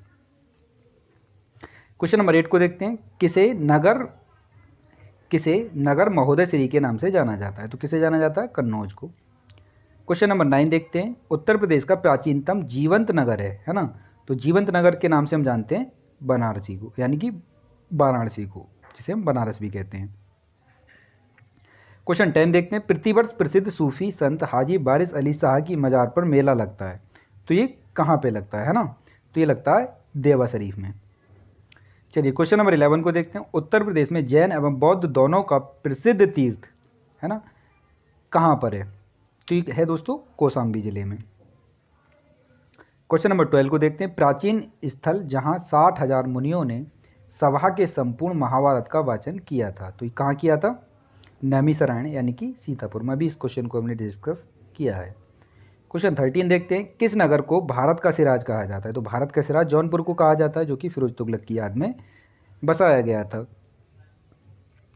क्वेश्चन नंबर 8 को देखते हैं। किसे नगर महोदय श्री के नाम से जाना जाता है? तो किसे जाना जाता है? कन्नौज को। क्वेश्चन नंबर 9 देखते हैं। उत्तर प्रदेश का प्राचीनतम जीवंत नगर है ना। तो जीवंत नगर के नाम से हम जानते हैं बनारसी को, यानी कि वाराणसी को, जिसे हम बनारस भी कहते हैं। क्वेश्चन 10 देखते हैं। प्रतिवर्ष प्रसिद्ध सूफी संत हाजी वारिस अली शाह की मज़ार पर मेला लगता है तो ये कहाँ पे लगता है ना। तो ये लगता है देवा शरीफ में। चलिए क्वेश्चन नंबर 11 को देखते हैं। उत्तर प्रदेश में जैन एवं बौद्ध दोनों का प्रसिद्ध तीर्थ, है ना, कहाँ पर है? तो ये है दोस्तों कौशाम्बी जिले में। क्वेश्चन नंबर 12 को देखते हैं। प्राचीन स्थल जहाँ 60,000 मुनियों ने सभा के संपूर्ण महाभारत का वाचन किया था, तो ये कहाँ किया था? नैमिषारण्य यानी कि सीतापुर में। भी इस क्वेश्चन को हमने डिस्कस किया है। क्वेश्चन 13 देखते हैं। किस नगर को भारत का सिराज कहा जाता है? तो भारत का सिराज जौनपुर को कहा जाता है, जो कि फिरोज तुगलक की याद में बसाया गया था।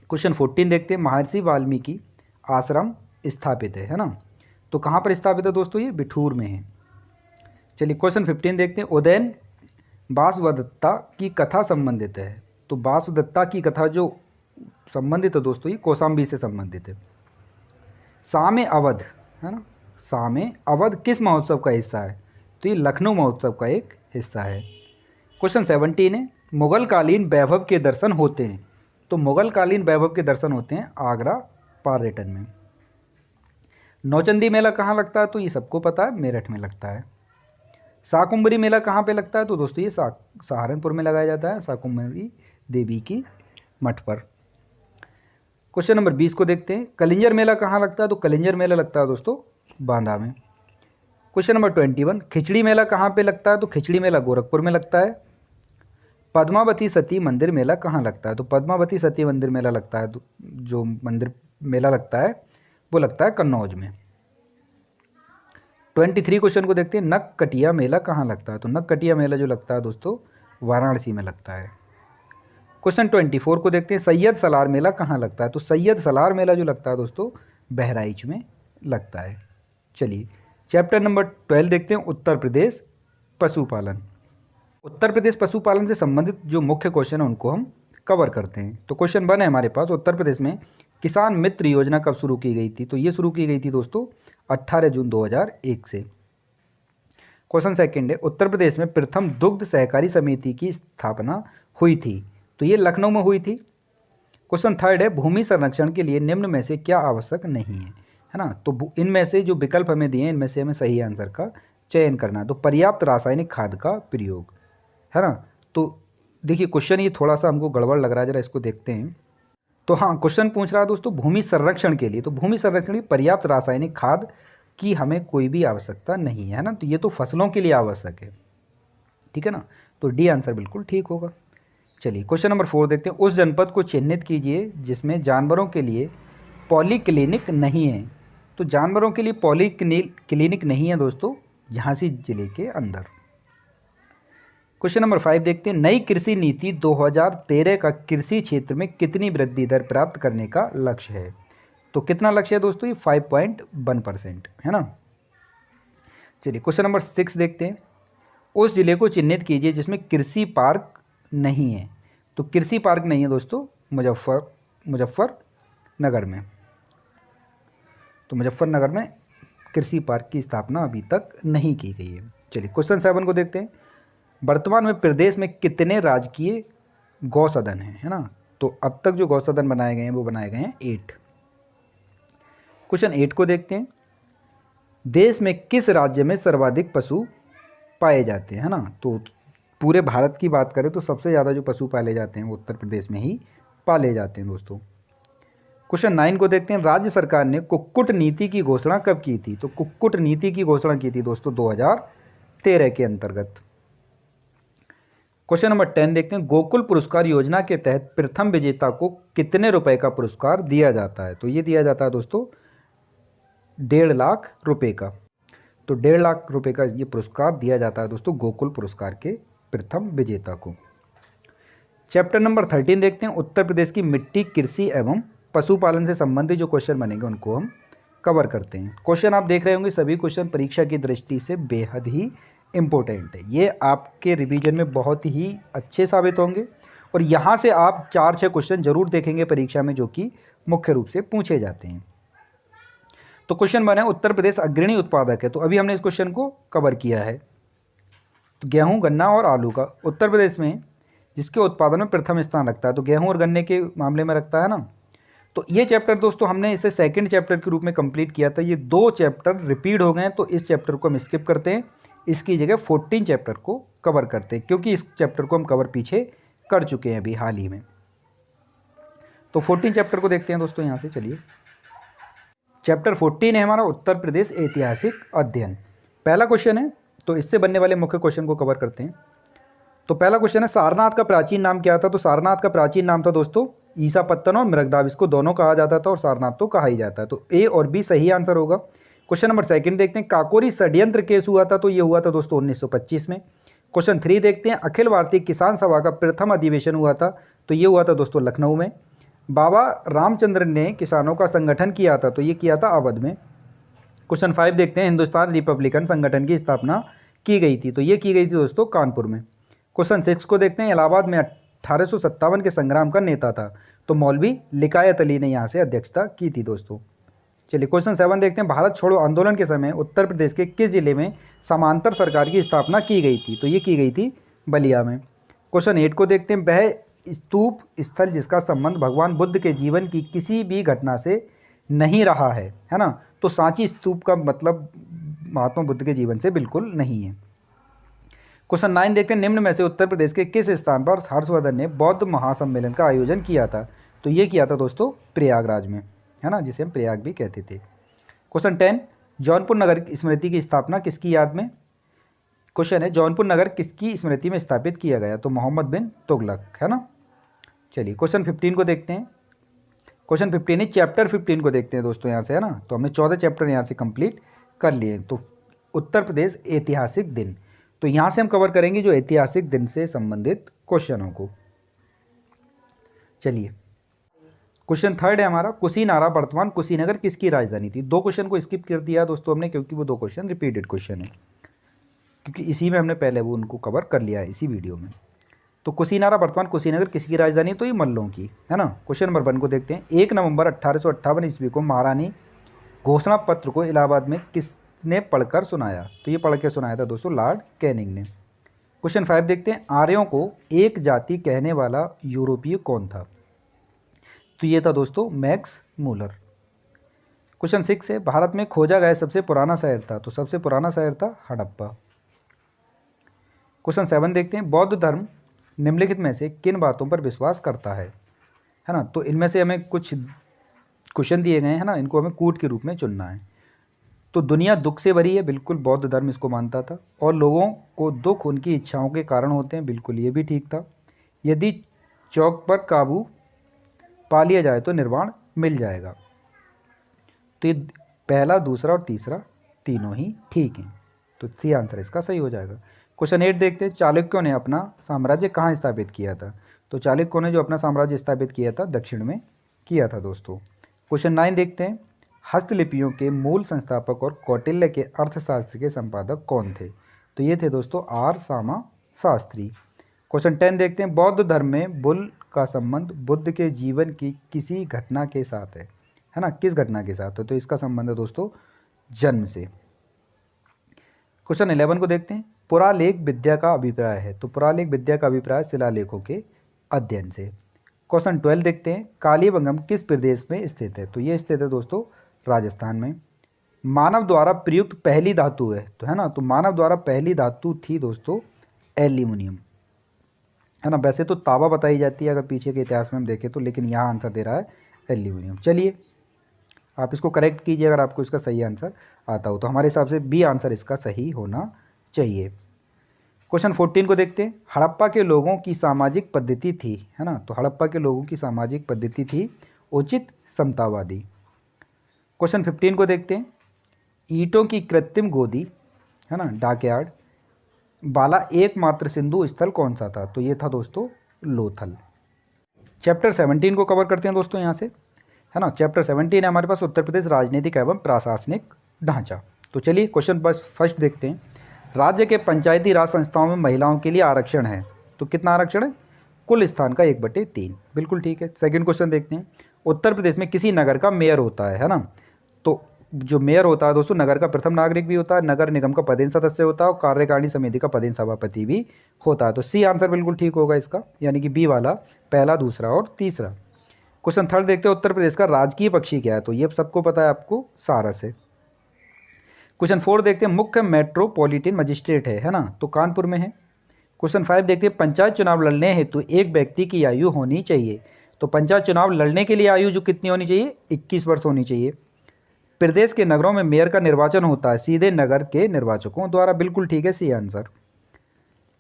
क्वेश्चन 14 देखते हैं। महर्षि वाल्मीकि आश्रम स्थापित है ना? तो कहाँ पर स्थापित है दोस्तों? ये बिठूर में है। चलिए क्वेश्चन 15 देखते हैं। उदयन वासुदेवदत्ता की कथा संबंधित है। तो वासुदेवदत्ता की कथा जो संबंधित है दोस्तों, ये कौशाम्बी से संबंधित है। सामे अवध है ना? सामे अवध किस महोत्सव का हिस्सा है? तो ये लखनऊ महोत्सव का एक हिस्सा है। क्वेश्चन 17 है। मुगल कालीन वैभव के दर्शन होते हैं। तो मुगल कालीन वैभव के दर्शन होते हैं आगरा पर्यटन में। नौचंदी मेला कहाँ लगता है? तो ये सबको पता है, मेरठ में लगता है। शाकुंभरी मेला कहाँ पे लगता है? तो दोस्तों ये सहारनपुर में लगाया जाता है, शाकुंभरी देवी की मठ पर। क्वेश्चन नंबर 20 को देखते हैं। कलिंजर मेला कहाँ लगता है? तो कलिंजर मेला लगता है दोस्तों बांदा में। Question number 21। खिचड़ी मेला कहाँ पे लगता है? तो खिचड़ी मेला गोरखपुर में लगता है। पद्मावती सती मंदिर मेला कहाँ लगता है? तो पद्मावती सती मंदिर मेला लगता है, जो मंदिर मेला लगता है वो लगता है कन्नौज में। 23 क्वेश्चन को देखते हैं। नक्कटिया मेला कहाँ लगता है? तो नक्कटिया मेला जो लगता है दोस्तों वाराणसी में लगता है। क्वेश्चन 24 को देखते हैं। सैयद सलार मेला कहाँ लगता है? तो सैयद सलार मेला जो लगता है दोस्तों बहराइच में लगता है। चलिए चैप्टर नंबर 12 देखते हैं। उत्तर प्रदेश पशुपालन। उत्तर प्रदेश पशुपालन से संबंधित जो मुख्य क्वेश्चन है उनको हम कवर करते हैं। तो क्वेश्चन 1 है हमारे पास। उत्तर प्रदेश में किसान मित्र योजना कब शुरू की गई थी? तो ये शुरू की गई थी दोस्तों 18 जून 2001 से। क्वेश्चन 2 है। उत्तर प्रदेश में प्रथम दुग्ध सहकारी समिति की स्थापना हुई थी। तो ये लखनऊ में हुई थी। क्वेश्चन 3 है। भूमि संरक्षण के लिए निम्न में से क्या आवश्यक नहीं है ना? तो इनमें से जो विकल्प हमें दिए हैं इनमें से हमें सही आंसर का चयन करना है। तो पर्याप्त रासायनिक खाद का प्रयोग है ना? तो देखिए क्वेश्चन ये थोड़ा सा हमको गड़बड़ लग रहा है, जरा इसको देखते हैं। तो हाँ, क्वेश्चन पूछ रहा है दोस्तों भूमि संरक्षण के लिए। तो भूमि संरक्षण की पर्याप्त रासायनिक खाद की हमें कोई भी आवश्यकता नहीं है ना? तो ये तो फसलों के लिए आवश्यक है, ठीक है ना? तो डी आंसर बिल्कुल ठीक होगा। चलिए क्वेश्चन नंबर 4 देखते हैं। उस जनपद को चिन्हित कीजिए जिसमें जानवरों के लिए पॉलीक्लिनिक नहीं है। तो जानवरों के लिए पॉलीक्लिनिक नहीं है दोस्तों झांसी जिले के अंदर। क्वेश्चन नंबर 5 देखते हैं। नई कृषि नीति 2013 का कृषि क्षेत्र में कितनी वृद्धि दर प्राप्त करने का लक्ष्य है? तो कितना लक्ष्य है दोस्तों? ये 5.1% है ना? चलिए क्वेश्चन नंबर 6 देखते हैं। उस जिले को चिन्हित कीजिए जिसमें कृषि पार्क नहीं है। तो कृषि पार्क नहीं है दोस्तों मुजफ्फरनगर में। तो मुजफ्फरनगर में कृषि पार्क की स्थापना अभी तक नहीं की गई है। चलिए क्वेश्चन 7 को देखते हैं। वर्तमान में प्रदेश में कितने राजकीय गौसदन हैं, है ना? तो अब तक जो गौसदन बनाए गए हैं वो बनाए गए हैं 8। क्वेश्चन 8 को देखते हैं। देश में किस राज्य में सर्वाधिक पशु पाए जाते हैं, है ना? तो पूरे भारत की बात करें तो सबसे ज़्यादा जो पशु पाले जाते हैं वो उत्तर प्रदेश में ही पाले जाते हैं दोस्तों। क्वेश्चन 9 को देखते हैं। राज्य सरकार ने कुक्कुट नीति की घोषणा कब की थी? तो कुक्कुट नीति की घोषणा की थी दोस्तों 2013 के अंतर्गत। क्वेश्चन नंबर 10 देखते हैं। गोकुल पुरस्कार योजना के तहत प्रथम विजेता को कितने रुपए का पुरस्कार दिया जाता है? तो ये दिया जाता है दोस्तों 1.5 लाख रुपए का। तो 1.5 लाख रुपए का ये पुरस्कार दिया जाता है दोस्तों गोकुल पुरस्कार के प्रथम विजेता को। चैप्टर नंबर 13 देखते हैं। उत्तर प्रदेश की मिट्टी कृषि एवं पशुपालन से संबंधित जो क्वेश्चन बनेंगे उनको हम कवर करते हैं। क्वेश्चन आप देख रहे होंगे सभी क्वेश्चन परीक्षा की दृष्टि से बेहद ही इम्पोर्टेंट है। ये आपके रिवीजन में बहुत ही अच्छे साबित होंगे और यहाँ से आप 4-6 क्वेश्चन जरूर देखेंगे परीक्षा में जो कि मुख्य रूप से पूछे जाते हैं। तो क्वेश्चन बना है उत्तर प्रदेश अग्रणी उत्पादक है। तो अभी हमने इस क्वेश्चन को कवर किया है। तो गेहूं, गन्ना और आलू का उत्तर प्रदेश में जिसके उत्पादन में प्रथम स्थान लगता है तो गेहूं और गन्ने के मामले में रखता है ना। तो ये चैप्टर दोस्तों हमने इसे सेकंड चैप्टर के रूप में कंप्लीट किया था। ये 2 चैप्टर रिपीट हो गए हैं तो इस चैप्टर को हम स्किप करते हैं, इसकी जगह 14 चैप्टर को कवर करते हैं क्योंकि इस चैप्टर को हम कवर पीछे कर चुके हैं अभी हाल ही में। तो 14 चैप्टर को देखते हैं दोस्तों यहाँ से। चलिए चैप्टर 14 है हमारा उत्तर प्रदेश ऐतिहासिक अध्ययन। पहला क्वेश्चन है तो इससे बनने वाले मुख्य क्वेश्चन को कवर करते हैं। तो पहला क्वेश्चन है, सारनाथ का प्राचीन नाम क्या था? तो सारनाथ का प्राचीन नाम था दोस्तों ईसापत्तन और मृगदाव, इसको दोनों कहा जाता था और सारनाथ तो कहा ही जाता है। तो ए और बी सही आंसर होगा। क्वेश्चन नंबर सेकंड देखते हैं, काकोरी षड्यंत्र केस हुआ था? तो ये हुआ था दोस्तों 1925 में। क्वेश्चन 3 देखते हैं, अखिल भारतीय किसान सभा का प्रथम अधिवेशन हुआ था? तो ये हुआ था दोस्तों लखनऊ में। बाबा रामचंद्र ने किसानों का संगठन किया था? तो ये किया था अवध में। क्वेश्चन 5 देखते हैं, हिंदुस्तान रिपब्लिकन संगठन की स्थापना की गई थी? तो ये की गई थी दोस्तों कानपुर में। क्वेश्चन 6 को देखते हैं, इलाहाबाद में 1857 के संग्राम का नेता था? तो मौलवी लिकायत अली ने यहाँ से अध्यक्षता की थी दोस्तों। चलिए क्वेश्चन 7 देखते हैं, भारत छोड़ो आंदोलन के समय उत्तर प्रदेश के किस जिले में समांतर सरकार की स्थापना की गई थी? तो ये की गई थी बलिया में। क्वेश्चन 8 को देखते हैं, वह स्तूप स्थल जिसका संबंध भगवान बुद्ध के जीवन की किसी भी घटना से नहीं रहा है ना? तो सांची स्तूप का मतलब महात्मा बुद्ध के जीवन से बिल्कुल नहीं है। क्वेश्चन 9 देखते हैं, निम्न में से उत्तर प्रदेश के किस स्थान पर हर्षवर्धन ने बौद्ध महासम्मेलन का आयोजन किया था? तो ये किया था दोस्तों प्रयागराज में, है ना, जिसे हम प्रयाग भी कहते थे। क्वेश्चन 10, जौनपुर नगर स्मृति की स्थापना किसकी याद में? क्वेश्चन है, जौनपुर नगर किसकी स्मृति में स्थापित किया गया? तो मोहम्मद बिन तुगलक, है ना। चलिए क्वेश्चन 15 को देखते हैं। क्वेश्चन 15 चैप्टर 15 को देखते हैं दोस्तों यहाँ से, है ना। तो हमने 14 चैप्टर यहाँ से कंप्लीट कर लिए। तो उत्तर प्रदेश ऐतिहासिक दिन, तो यहाँ से हम कवर करेंगे जो ऐतिहासिक दिन से संबंधित क्वेश्चनों को। चलिए क्वेश्चन 3 है हमारा, कुशीनारा वर्तमान कुशीनगर किसकी राजधानी थी? 2 क्वेश्चन को स्किप कर दिया दोस्तों हमने, क्योंकि वो 2 क्वेश्चन रिपीटेड क्वेश्चन है, क्योंकि इसी में हमने पहले वो उनको कवर कर लिया है इसी वीडियो में। तो कुशीनारा वर्तमान कुशीनगर किसकी राजधानी? तो ये मल्लों की, है ना। क्वेश्चन नंबर 1 को देखते हैं, 1 नवंबर 1858 ईस्वी को महारानी घोषणा पत्र को इलाहाबाद में किसने पढ़कर सुनाया? तो ये पढ़ के सुनाया था दोस्तों लॉर्ड कैनिंग ने। क्वेश्चन 5 देखते हैं, आर्यों को एक जाति कहने वाला यूरोपीय कौन था? तो ये था दोस्तों मैक्स मूलर। क्वेश्चन 6 है, भारत में खोजा गया सबसे पुराना शहर था? तो सबसे पुराना शहर था हड़प्पा। क्वेश्चन 7 देखते हैं, बौद्ध धर्म निम्नलिखित में से किन बातों पर विश्वास करता है ना। तो इनमें से हमें कुछ क्वेश्चन दिए गए हैं, है ना, इनको हमें कूट के रूप में चुनना है। तो दुनिया दुख से भरी है, बिल्कुल बौद्ध धर्म इसको मानता था। और लोगों को दुख उनकी इच्छाओं के कारण होते हैं, बिल्कुल ये भी ठीक था। यदि चौक पर काबू पा लिया जाए तो निर्वाण मिल जाएगा। तो ये पहला, दूसरा और तीसरा तीनों ही ठीक हैं, तो सी आंसर इसका सही हो जाएगा। क्वेश्चन 8 देखते हैं, चालुक्यों ने अपना साम्राज्य कहाँ स्थापित किया था? तो चालुक्यों ने जो अपना साम्राज्य स्थापित किया था दक्षिण में किया था दोस्तों। क्वेश्चन 9 देखते हैं, हस्तलिपियों के मूल संस्थापक और कौटिल्य के अर्थशास्त्र के संपादक कौन थे? तो ये थे दोस्तों आर सामा शास्त्री। क्वेश्चन 10 देखते हैं, बौद्ध धर्म में बुल का संबंध बुद्ध के जीवन की किसी घटना के साथ है ना, किस घटना के साथ है? तो इसका संबंध है दोस्तों जन्म से। क्वेश्चन 11 को देखते हैं, पुरालेख विद्या का अभिप्राय है? तो पुरालेख विद्या का अभिप्राय शिलालेखों के अध्ययन से। क्वेश्चन 12 देखते हैं, कालीबंगम किस प्रदेश में स्थित है? तो ये स्थित है दोस्तों राजस्थान में। मानव द्वारा प्रयुक्त पहली धातु है, तो है ना, तो मानव द्वारा पहली धातु थी दोस्तों एल्यूमिनियम, है ना। वैसे तो तांबा बताई जाती है अगर पीछे के इतिहास में हम देखें तो, लेकिन यहाँ आंसर दे रहा है एल्यूमिनियम। चलिए आप इसको करेक्ट कीजिए अगर आपको इसका सही आंसर आता हो, तो हमारे हिसाब से बी आंसर इसका सही होना चाहिए। क्वेश्चन 14 को देखते हैं, हड़प्पा के लोगों की सामाजिक पद्धति थी, है ना। तो हड़प्पा के लोगों की सामाजिक पद्धति थी उचित समतावादी। क्वेश्चन 15 को देखते हैं, ईंटों की कृत्रिम गोदी, है ना, डॉकयार्ड वाला एकमात्र सिंधु स्थल कौन सा था? तो ये था दोस्तों लोथल। चैप्टर 17 को कवर करते हैं दोस्तों यहाँ से, है ना। चैप्टर 17 है हमारे पास उत्तर प्रदेश राजनीतिक एवं प्रशासनिक ढांचा। तो चलिए क्वेश्चन बस फर्स्ट देखते हैं, राज्य के पंचायती राज संस्थाओं में महिलाओं के लिए आरक्षण है? तो कितना आरक्षण है? कुल स्थान का 1/3, बिल्कुल ठीक है। सेकंड क्वेश्चन देखते हैं, उत्तर प्रदेश में किसी नगर का मेयर होता है ना। तो जो मेयर होता है दोस्तों नगर का प्रथम नागरिक भी होता है, नगर निगम का पदेन सदस्य होता है और कार्यकारिणी समिति का पदेन सभापति भी होता है। तो सी आंसर बिल्कुल ठीक होगा इसका, यानी कि बी वाला पहला, दूसरा और तीसरा। क्वेश्चन 3 देखते हैं, उत्तर प्रदेश का राजकीय पक्षी क्या है? तो ये सबको पता है आपको, सारस है। क्वेश्चन 4 देखते हैं, मुख्य मेट्रोपॉलिटन मजिस्ट्रेट है ना, तो कानपुर में है। क्वेश्चन 5 देखते हैं, पंचायत चुनाव लड़ने हेतु एक व्यक्ति की आयु होनी चाहिए? तो पंचायत चुनाव लड़ने के लिए आयु जो कितनी होनी चाहिए? 21 वर्ष होनी चाहिए। प्रदेश के नगरों में मेयर का निर्वाचन होता है सीधे नगर के निर्वाचकों द्वारा। बिल्कुल ठीक है, सी आंसर।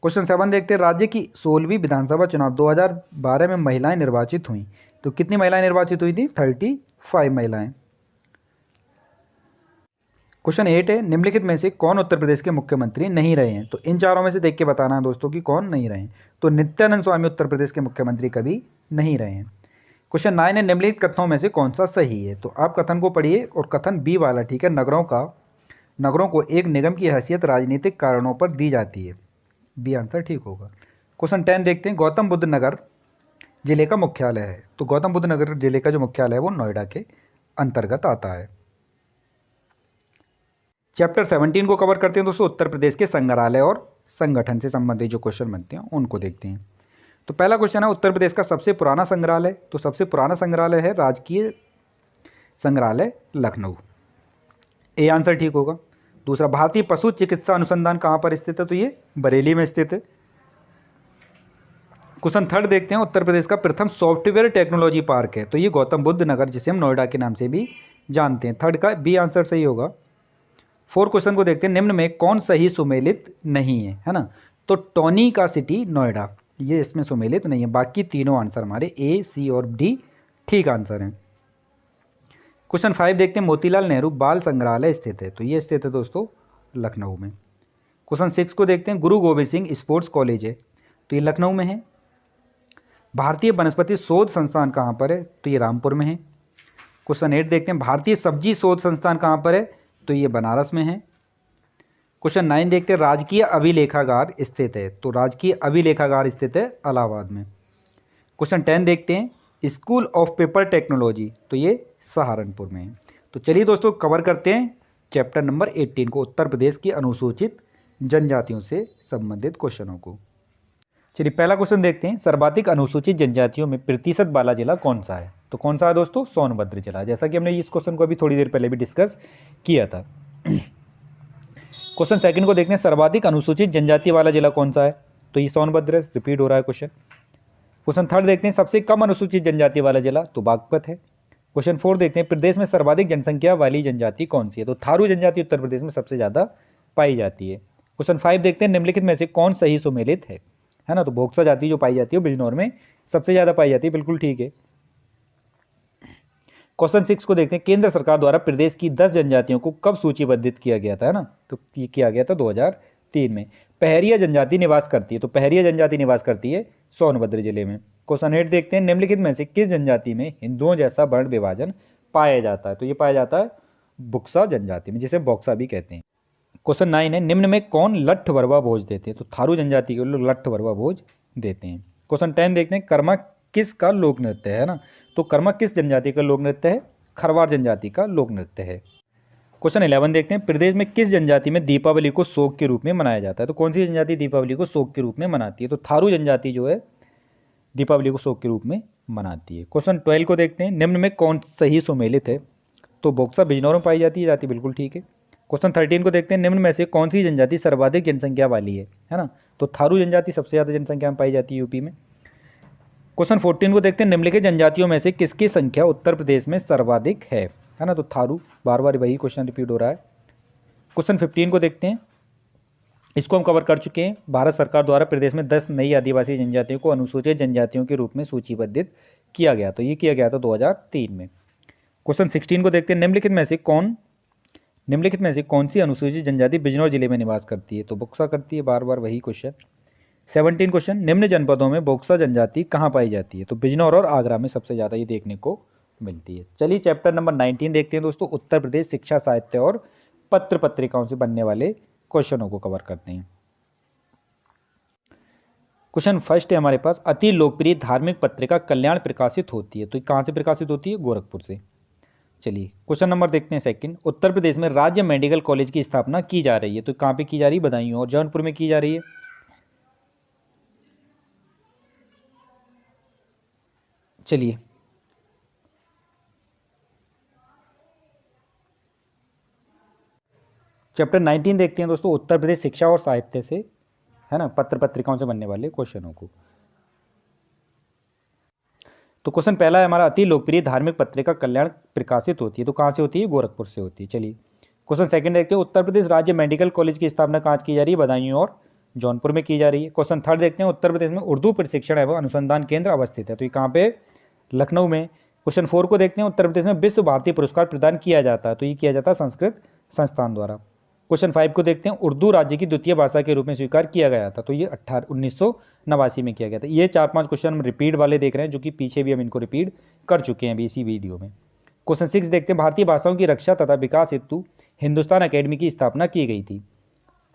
क्वेश्चन 7 देखते हैं, राज्य की 16वीं विधानसभा चुनाव 2012 में महिलाएं निर्वाचित हुई, तो कितनी महिलाएं निर्वाचित हुई थी? 35 महिलाएं। क्वेश्चन 8 है, निम्नलिखित में से कौन उत्तर प्रदेश के मुख्यमंत्री नहीं रहे हैं? तो इन चारों में से देख के बताना है दोस्तों कि कौन नहीं रहे हैं। तो नित्यानंद स्वामी उत्तर प्रदेश के मुख्यमंत्री कभी नहीं रहे हैं। क्वेश्चन 9 है, निम्नलिखित कथनों में से कौन सा सही है? तो आप कथन को पढ़िए और कथन बी वाला, ठीक है, नगरों को एक निगम की हैसियत राजनीतिक कारणों पर दी जाती है, बी आंसर ठीक होगा। क्वेश्चन 10 देखते हैं, गौतम बुद्ध नगर जिले का मुख्यालय है, तो गौतम बुद्ध नगर जिले का जो मुख्यालय है वो नोएडा के अंतर्गत आता है। चैप्टर 17 को कवर करते हैं दोस्तों, उत्तर प्रदेश के संग्रहालय और संगठन से संबंधित जो क्वेश्चन बनते हैं उनको देखते हैं। तो पहला क्वेश्चन है, उत्तर प्रदेश का सबसे पुराना संग्रहालय, तो सबसे पुराना संग्रहालय है राजकीय संग्रहालय लखनऊ, ए आंसर ठीक होगा। दूसरा, भारतीय पशु चिकित्सा अनुसंधान कहाँ पर स्थित है? तो ये बरेली में स्थित है। क्वेश्चन 3 देखते हैं, उत्तर प्रदेश का प्रथम सॉफ्टवेयर टेक्नोलॉजी पार्क है, तो ये गौतम बुद्ध नगर, जिसे हम नोएडा के नाम से भी जानते हैं। 3 का बी आंसर सही होगा। 4 क्वेश्चन को देखते हैं, निम्न में कौन सही सुमेलित नहीं है ना? तो टोनी का सिटी नोएडा, ये इसमें सुमेलित नहीं है। बाकी तीनों आंसर हमारे ए, सी और डी ठीक आंसर हैं। क्वेश्चन 5 देखते हैं, मोतीलाल नेहरू बाल संग्रहालय स्थित है, तो ये स्थित है दोस्तों लखनऊ में। क्वेश्चन 6 को देखते हैं, गुरु गोविंद सिंह स्पोर्ट्स कॉलेज है, तो ये लखनऊ में है। भारतीय वनस्पति शोध संस्थान कहाँ पर है? तो ये रामपुर में है। क्वेश्चन 8 देखते हैं, भारतीय सब्जी शोध संस्थान कहाँ पर है? तो ये बनारस में है। क्वेश्चन 9 देखते हैं, राजकीय अभिलेखागार स्थित है, तो राजकीय अभिलेखागार स्थित है इलाहाबाद में। क्वेश्चन 10 देखते हैं, स्कूल ऑफ पेपर टेक्नोलॉजी, तो ये सहारनपुर में है। तो चलिए दोस्तों कवर करते हैं चैप्टर नंबर 18 को, उत्तर प्रदेश की अनुसूचित जनजातियों से संबंधित क्वेश्चनों को। चलिए पहला क्वेश्चन देखते हैं, सर्वाधिक अनुसूचित जनजातियों में प्रतिशत वाला जिला कौन सा है? तो कौन सा है दोस्तों? सोनभद्र जिला, जैसा कि हमने इस क्वेश्चन को अभी थोड़ी देर पहले भी डिस्कस किया था। क्वेश्चन 2 को देखते हैं, सर्वाधिक अनुसूचित जनजाति वाला जिला कौन सा है? तो ये सोनभद्र, रिपीट हो रहा है क्वेश्चन। क्वेश्चन 3 देखते हैं, सबसे कम अनुसूचित जनजाति वाला जिला, तो बागपत है। क्वेश्चन 4 देखते हैं, प्रदेश में सर्वाधिक जनसंख्या वाली जनजाति कौन सी है? तो थारू जनजाति उत्तर प्रदेश में सबसे ज़्यादा पाई जाती है। क्वेश्चन 5 देखते हैं, निम्नलिखित में से कौन सही सुमेलित है ना? तो भोक्सा जाति जो पाई जाती है बिजनौर में सबसे ज़्यादा पाई जाती है, बिल्कुल ठीक है। क्वेश्चन 6 को देखते हैं, केंद्र सरकार द्वारा प्रदेश की 10 जनजातियों को कब सूचीबद्धित किया गया था, है ना? तो ये किया गया था 2003 में। पहरिया जनजाति निवास करती है, तो पहरिया जनजाति निवास करती है सोनभद्र जिले में। क्वेश्चन 8 देखते हैं, निम्नलिखित में से किस जनजाति में हिंदुओं जैसा वर्ण विभाजन पाया जाता है? तो ये पाया जाता है बुक्सा जनजाति में, जिसे बॉक्सा भी कहते हैं। क्वेश्चन 9 है, निम्न में कौन लट्ठ वरवा भोज देते हैं? तो थारू जनजाति के लोग लट्ठ वरवा भोज देते हैं। क्वेश्चन 10 देखते हैं, कर्मा किस का लोक नृत्य है ना? तो कर्मा किस जनजाति का लोक नृत्य है? खरवार जनजाति का लोक नृत्य है। क्वेश्चन 11 देखते हैं, प्रदेश में किस जनजाति में दीपावली को शोक के रूप में मनाया जाता है? तो कौन सी जनजाति दीपावली को शोक के रूप में मनाती है? तो थारू जनजाति जो है दीपावली को शोक के रूप में मनाती है। क्वेश्चन 12 को देखते हैं, निम्न में कौन सही सुमेलित है? तो बोक्सा बिजनौर में पाई जाती है जाति, बिल्कुल ठीक है। क्वेश्चन 13 को देखते हैं, निम्न में से कौन सी जनजाति सर्वाधिक जनसंख्या वाली है ना? तो थारू जनजाति सबसे ज़्यादा जनसंख्या में पाई जाती है यूपी में। क्वेश्चन 14 को देखते हैं, निम्नलिखित जनजातियों में से किसकी संख्या उत्तर प्रदेश में सर्वाधिक है ना? तो थारू, बार बार वही क्वेश्चन रिपीट हो रहा है। क्वेश्चन 15 को देखते हैं, इसको हम कवर कर चुके हैं। भारत सरकार द्वारा प्रदेश में 10 नई आदिवासी जनजातियों को अनुसूचित जनजातियों के रूप में सूचीबद्धित किया गया, तो ये किया गया था 2003 में। क्वेश्चन 16 को देखते हैं, निम्नलिखित में से कौन सी अनुसूचित जनजाति बिजनौर जिले में निवास करती है? तो बोक्सा करती है, बार बार वही क्वेश्चन। 17 क्वेश्चन, निम्न जनपदों में बोक्सा जनजाति कहाँ पाई जाती है? तो बिजनौर और आगरा में सबसे ज़्यादा ये देखने को मिलती है। चलिए चैप्टर नंबर 19 देखते हैं दोस्तों, उत्तर प्रदेश शिक्षा साहित्य और पत्र पत्रिकाओं से बनने वाले क्वेश्चनों को कवर करते हैं। क्वेश्चन फर्स्ट है हमारे पास, अति लोकप्रिय धार्मिक पत्रिका कल्याण प्रकाशित होती है, तो कहाँ से प्रकाशित होती है? गोरखपुर से। चलिए क्वेश्चन नंबर देखते हैं सेकंड, उत्तर प्रदेश में राज्य मेडिकल कॉलेज की स्थापना की जा रही है, तो कहाँ पे की जा रही है? बदायूं और जौनपुर में की जा रही है। चलिए चैप्टर 19 देखते हैं दोस्तों, उत्तर प्रदेश शिक्षा और साहित्य से, है ना, पत्र पत्रिकाओं से बनने वाले क्वेश्चनों को। तो क्वेश्चन पहला है हमारा, अति लोकप्रिय धार्मिक पत्रिका कल्याण प्रकाशित होती है, तो कहाँ से होती है? गोरखपुर से होती है। चलिए क्वेश्चन सेकंड देखते हैं, उत्तर प्रदेश राज्य मेडिकल कॉलेज की स्थापना कहाँ की जा रही है? बदायूं और जौनपुर में की जा रही है। क्वेश्चन थर्ड देखते हैं, उत्तर प्रदेश में उर्दू प्रशिक्षण एवं अनुसंधान केंद्र अवस्थित है, तो ये कहाँ पे? लखनऊ में। क्वेश्चन फोर को देखते हैं, उत्तर प्रदेश में विश्व भारती पुरस्कार प्रदान किया जाता है, तो ये किया जाता है संस्कृत संस्थान द्वारा। क्वेश्चन फाइव को देखते हैं, उर्दू राज्य की द्वितीय भाषा के रूप में स्वीकार किया गया था, तो ये 1989 में किया गया था। ये 4-5 क्वेश्चन हम रिपीट वाले देख रहे हैं, जो कि पीछे भी हम इनको रिपीट कर चुके हैं अभी इसी वीडियो में। क्वेश्चन 6 देखते हैं, भारतीय भाषाओं की रक्षा तथा विकास हेतु हिंदुस्तान अकेडमी की स्थापना की गई थी,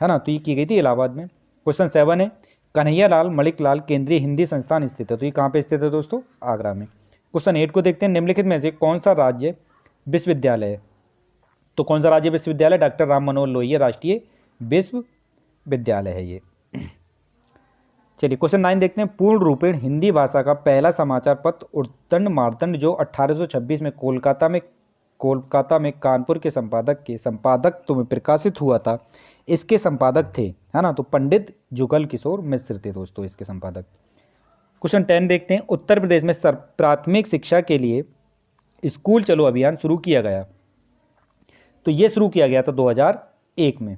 है ना, तो ये की गई थी इलाहाबाद में। क्वेश्चन 7 है, कन्हैया लाल मणिक लाल केंद्रीय हिंदी संस्थान स्थित है, तो ये कहाँ पे स्थित है दोस्तों? आगरा में। क्वेश्चन 8 को देखते हैं, निम्नलिखित में से कौन सा राज्य विश्वविद्यालय है? तो कौन सा राज्य विश्वविद्यालय? डॉक्टर राम मनोहर लोहिया राष्ट्रीय विश्वविद्यालय है ये। चलिए क्वेश्चन 9 देखते हैं, पूर्ण रूपेण हिंदी भाषा का पहला समाचार पत्र उद्दंड मार्तंड जो 1826 में कोलकाता में कानपुर के संपादकत्व में प्रकाशित हुआ था, इसके संपादक थे, है ना, तो पंडित जुगल किशोर मिश्र थे दोस्तों इसके संपादक। क्वेश्चन 10 देखते हैं, उत्तर प्रदेश में प्राथमिक शिक्षा के लिए स्कूल चलो अभियान शुरू किया गया, तो ये शुरू किया गया था 2001 में।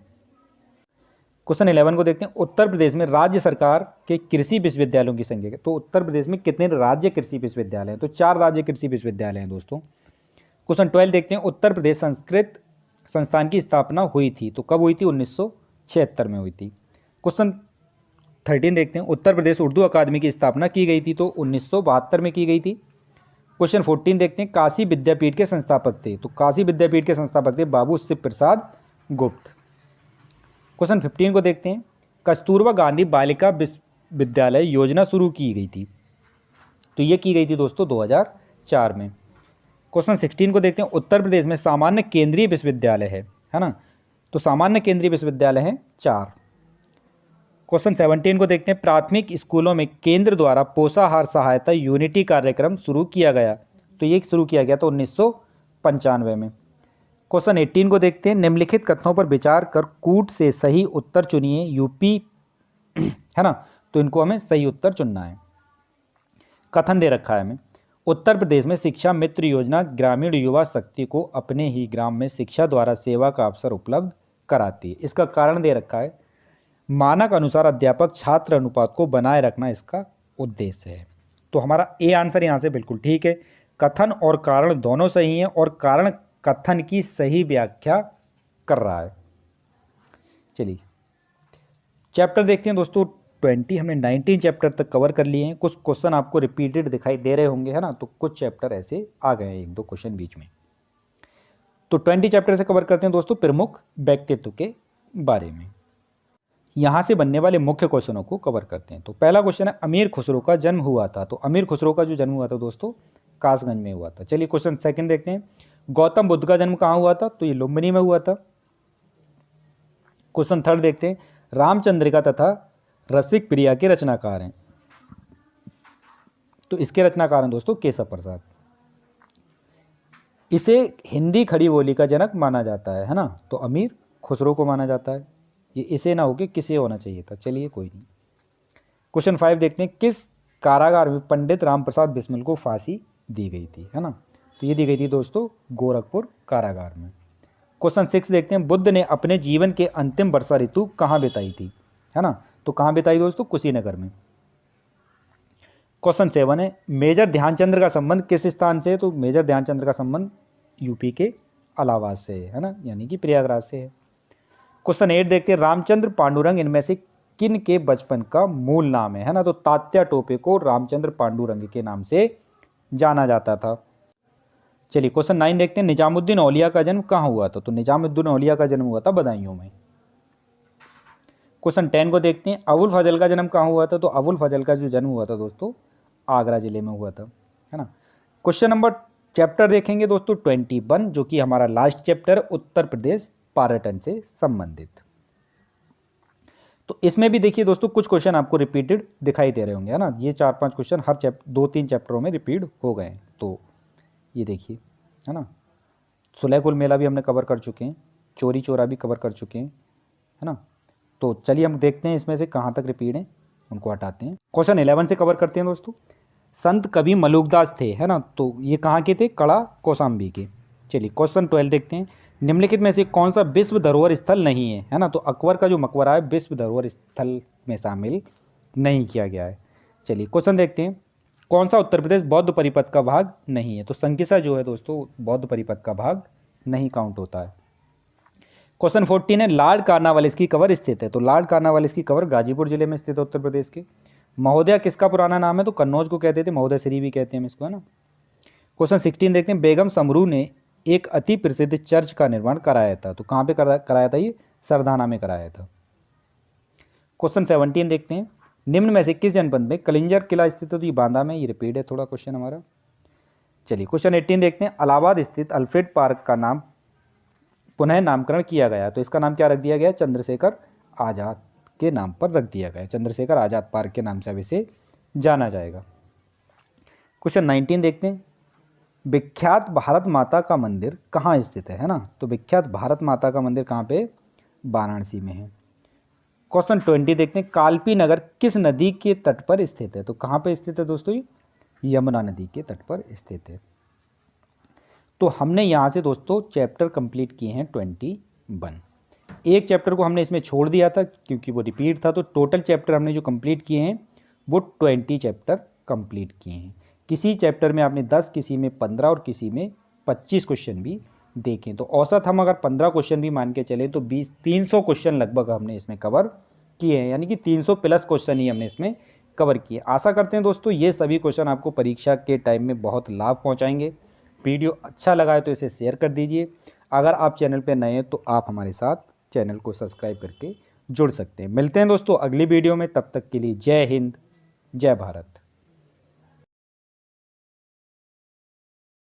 क्वेश्चन 11 को देखते हैं, उत्तर प्रदेश में राज्य सरकार के कृषि विश्वविद्यालयों की संख्या, तो उत्तर प्रदेश में कितने राज्य कृषि विश्वविद्यालय हैं? तो 4 राज्य कृषि विश्वविद्यालय हैं दोस्तों। क्वेश्चन 12 देखते हैं, उत्तर प्रदेश संस्कृत संस्थान की स्थापना हुई थी, तो कब हुई थी? 1976 में हुई थी। क्वेश्चन 13 देखते हैं, उत्तर प्रदेश उर्दू अकादमी की स्थापना की गई थी, तो 1972 में की गई थी। क्वेश्चन 14 देखते हैं, काशी विद्यापीठ के संस्थापक थे, तो काशी विद्यापीठ के संस्थापक थे बाबू शिव प्रसाद गुप्त। क्वेश्चन 15 को देखते हैं, कस्तूरबा गांधी बालिका विद्यालय योजना शुरू की गई थी, तो ये की गई थी दोस्तों 2004 में। क्वेश्चन 16 को देखते हैं, उत्तर प्रदेश में सामान्य केंद्रीय विश्वविद्यालय है ना, तो सामान्य केंद्रीय विश्वविद्यालय हैं 4। क्वेश्चन 17 को देखते हैं, प्राथमिक स्कूलों में केंद्र द्वारा पोषाहार सहायता यूनिटी कार्यक्रम शुरू किया गया, तो ये शुरू किया गया था 1995 में। क्वेश्चन 18 को देखते हैं, निम्नलिखित कथनों पर विचार कर कूट से सही उत्तर चुनिए, यूपी, है ना, तो इनको हमें सही उत्तर चुनना है। कथन दे रखा है हमें, उत्तर प्रदेश में शिक्षा मित्र योजना ग्रामीण युवा शक्ति को अपने ही ग्राम में शिक्षा द्वारा सेवा का अवसर उपलब्ध कराती है। इसका कारण दे रखा है, मानक अनुसार अध्यापक छात्र अनुपात को बनाए रखना इसका उद्देश्य है। तो हमारा ए आंसर यहाँ से बिल्कुल ठीक है। कथन और कारण दोनों सही हैं और कारण कथन की सही व्याख्या कर रहा है। चलिए चैप्टर देखते हैं दोस्तों 20, हमने 19 चैप्टर तक कवर कर लिए हैं। कुछ क्वेश्चन आपको रिपीटेड दिखाई दे रहे होंगे, है ना, तो कुछ चैप्टर ऐसे आ गए हैं, 1-2 क्वेश्चन बीच में। तो 20 चैप्टर से कवर करते हैं दोस्तों प्रमुख व्यक्तित्व के बारे में। यहाँ से बनने वाले मुख्य क्वेश्चनों को कवर करते हैं। तो पहला क्वेश्चन है, अमीर खुसरो का जन्म हुआ था, तो अमीर खुसरो का जो जन्म हुआ था दोस्तों कासगंज में हुआ था। चलिए क्वेश्चन सेकंड देखते हैं, गौतम बुद्ध का जन्म कहाँ हुआ था, तो ये लुम्बिनी में हुआ था। क्वेश्चन थर्ड देखते हैं, रामचंद्रिका तथा रसिक प्रिया के रचनाकार हैं, तो इसके रचनाकार हैं दोस्तों केशव प्रसाद। इसे हिंदी खड़ी बोली का जनक माना जाता है ना, तो अमीर खुसरो को माना जाता है। ये इसे ना होके किसे होना चाहिए था, चलिए कोई नहीं। क्वेश्चन 5 देखते हैं, किस कारागार में पंडित राम प्रसाद बिस्मिल को फांसी दी गई थी, है ना, तो ये दी गई थी दोस्तों गोरखपुर कारागार में। क्वेश्चन 6 देखते हैं, बुद्ध ने अपने जीवन के अंतिम वर्षा ऋतु कहाँ बिताई थी, है ना, तो कहाँ बिताई दोस्तों, कुशीनगर में। क्वेश्चन 7 है, मेजर ध्यानचंद्र का संबंध किस स्थान से है, तो मेजर ध्यानचंद्र का संबंध यूपी के इलाहाबाद से है ना, यानी कि प्रयागराज से है। क्वेश्चन 8 देखते हैं, रामचंद्र पांडुरंग इनमें से किन के बचपन का मूल नाम है ना, तो तात्या टोपे को रामचंद्र पांडुरंग के नाम से जाना जाता था। चलिए क्वेश्चन 9 देखते हैं, निजामुद्दीन औलिया का जन्म कहाँ हुआ था, तो निजामुद्दीन औलिया का जन्म हुआ था बदायूं में। क्वेश्चन 10 को देखते हैं, अबुल फजल का जन्म कहाँ हुआ था, तो अबुल फजल का जो जन्म हुआ था दोस्तों आगरा जिले में हुआ था, है ना। क्वेश्चन नंबर चैप्टर देखेंगे दोस्तों 21, जो कि हमारा लास्ट चैप्टर उत्तर प्रदेश पर्यटन से संबंधित। तो इसमें भी देखिए दोस्तों कुछ क्वेश्चन आपको रिपीटेड दिखाई दे रहे होंगे, है ना, ये 4-5 क्वेश्चन हर 2-3 चैप्टरों में रिपीट हो गए हैं। तो ये देखिए, है ना, सुलहकुल मेला भी हमने कवर कर चुके हैं, चोरी चोरा भी कवर कर चुके हैं, है ना। तो चलिए हम देखते हैं इसमें से कहाँ तक रिपीट हैं, उनको हटाते हैं। क्वेश्चन 11 से कवर करते हैं दोस्तों, संत कवि मलुकदास थे, है ना, तो ये कहाँ के थे, कड़ा कौशाम्बी के। चलिए क्वेश्चन 12 देखते हैं, निम्नलिखित में से कौन सा विश्व धरोहर स्थल नहीं है ना, तो अकबर का जो मकबरा है विश्व धरोहर स्थल में शामिल नहीं किया गया है। चलिए क्वेश्चन देखते हैं, कौन सा उत्तर प्रदेश बौद्ध परिपथ का भाग नहीं है, तो संकिसा जो है दोस्तों बौद्ध परिपथ का भाग नहीं काउंट होता है। क्वेश्चन 14 है, लॉर्ड कार्नवालिस की कब्र स्थित है, तो लॉर्ड कार्नवालिस की कब्र गाजीपुर जिले में स्थित है उत्तर प्रदेश के। महोदया किसका पुराना नाम है, तो कन्नौज को कहते थे, महोदय श्री भी कहते हैं हम इसको, है ना। क्वेश्चन 16 देखते हैं, बेगम समरू ने एक अति प्रसिद्ध चर्च का निर्माण कराया था, तो कहाँ पे कराया था, ये सरदाना में कराया था। क्वेश्चन 17 देखते हैं, निम्न में से किस जनपद में कलिंजर किला स्थित है, तो ये बांदा में, ये रिपीट है थोड़ा क्वेश्चन हमारा। चलिए क्वेश्चन 18 देखते हैं, इलाहाबाद स्थित अल्फ्रेड पार्क का नाम पुनः नामकरण किया गया, तो इसका नाम क्या रख दिया गया, चंद्रशेखर आज़ाद के नाम पर रख दिया गया, चंद्रशेखर आज़ाद पार्क के नाम से अब इसे जाना जाएगा। क्वेश्चन 19 देखते हैं, विख्यात भारत माता का मंदिर कहाँ स्थित है ना, तो विख्यात भारत माता का मंदिर कहाँ पे, वाराणसी में है। क्वेश्चन 20 देखते हैं, कालपी नगर किस नदी के तट पर स्थित है, तो कहाँ पे स्थित है दोस्तों, ये यमुना नदी के तट पर स्थित है। तो हमने यहाँ से दोस्तों चैप्टर कंप्लीट किए हैं 21। एक चैप्टर को हमने इसमें छोड़ दिया था क्योंकि वो रिपीट था, तो टोटल चैप्टर हमने जो कंप्लीट किए हैं वो 20 चैप्टर कंप्लीट किए हैं। किसी चैप्टर में आपने 10, किसी में 15 और किसी में 25 क्वेश्चन भी देखें, तो औसत हम अगर 15 क्वेश्चन भी मान के चलें तो 300 क्वेश्चन लगभग हमने इसमें कवर किए हैं, यानी कि 300 प्लस क्वेश्चन ही हमने इसमें कवर किए। आशा करते हैं दोस्तों ये सभी क्वेश्चन आपको परीक्षा के टाइम में बहुत लाभ पहुँचाएंगे। वीडियो अच्छा लगा है तो इसे शेयर कर दीजिए। अगर आप चैनल पर नए हैं तो आप हमारे साथ चैनल को सब्सक्राइब करके जुड़ सकते हैं। मिलते हैं दोस्तों अगली वीडियो में, तब तक के लिए जय हिंद, जय भारत।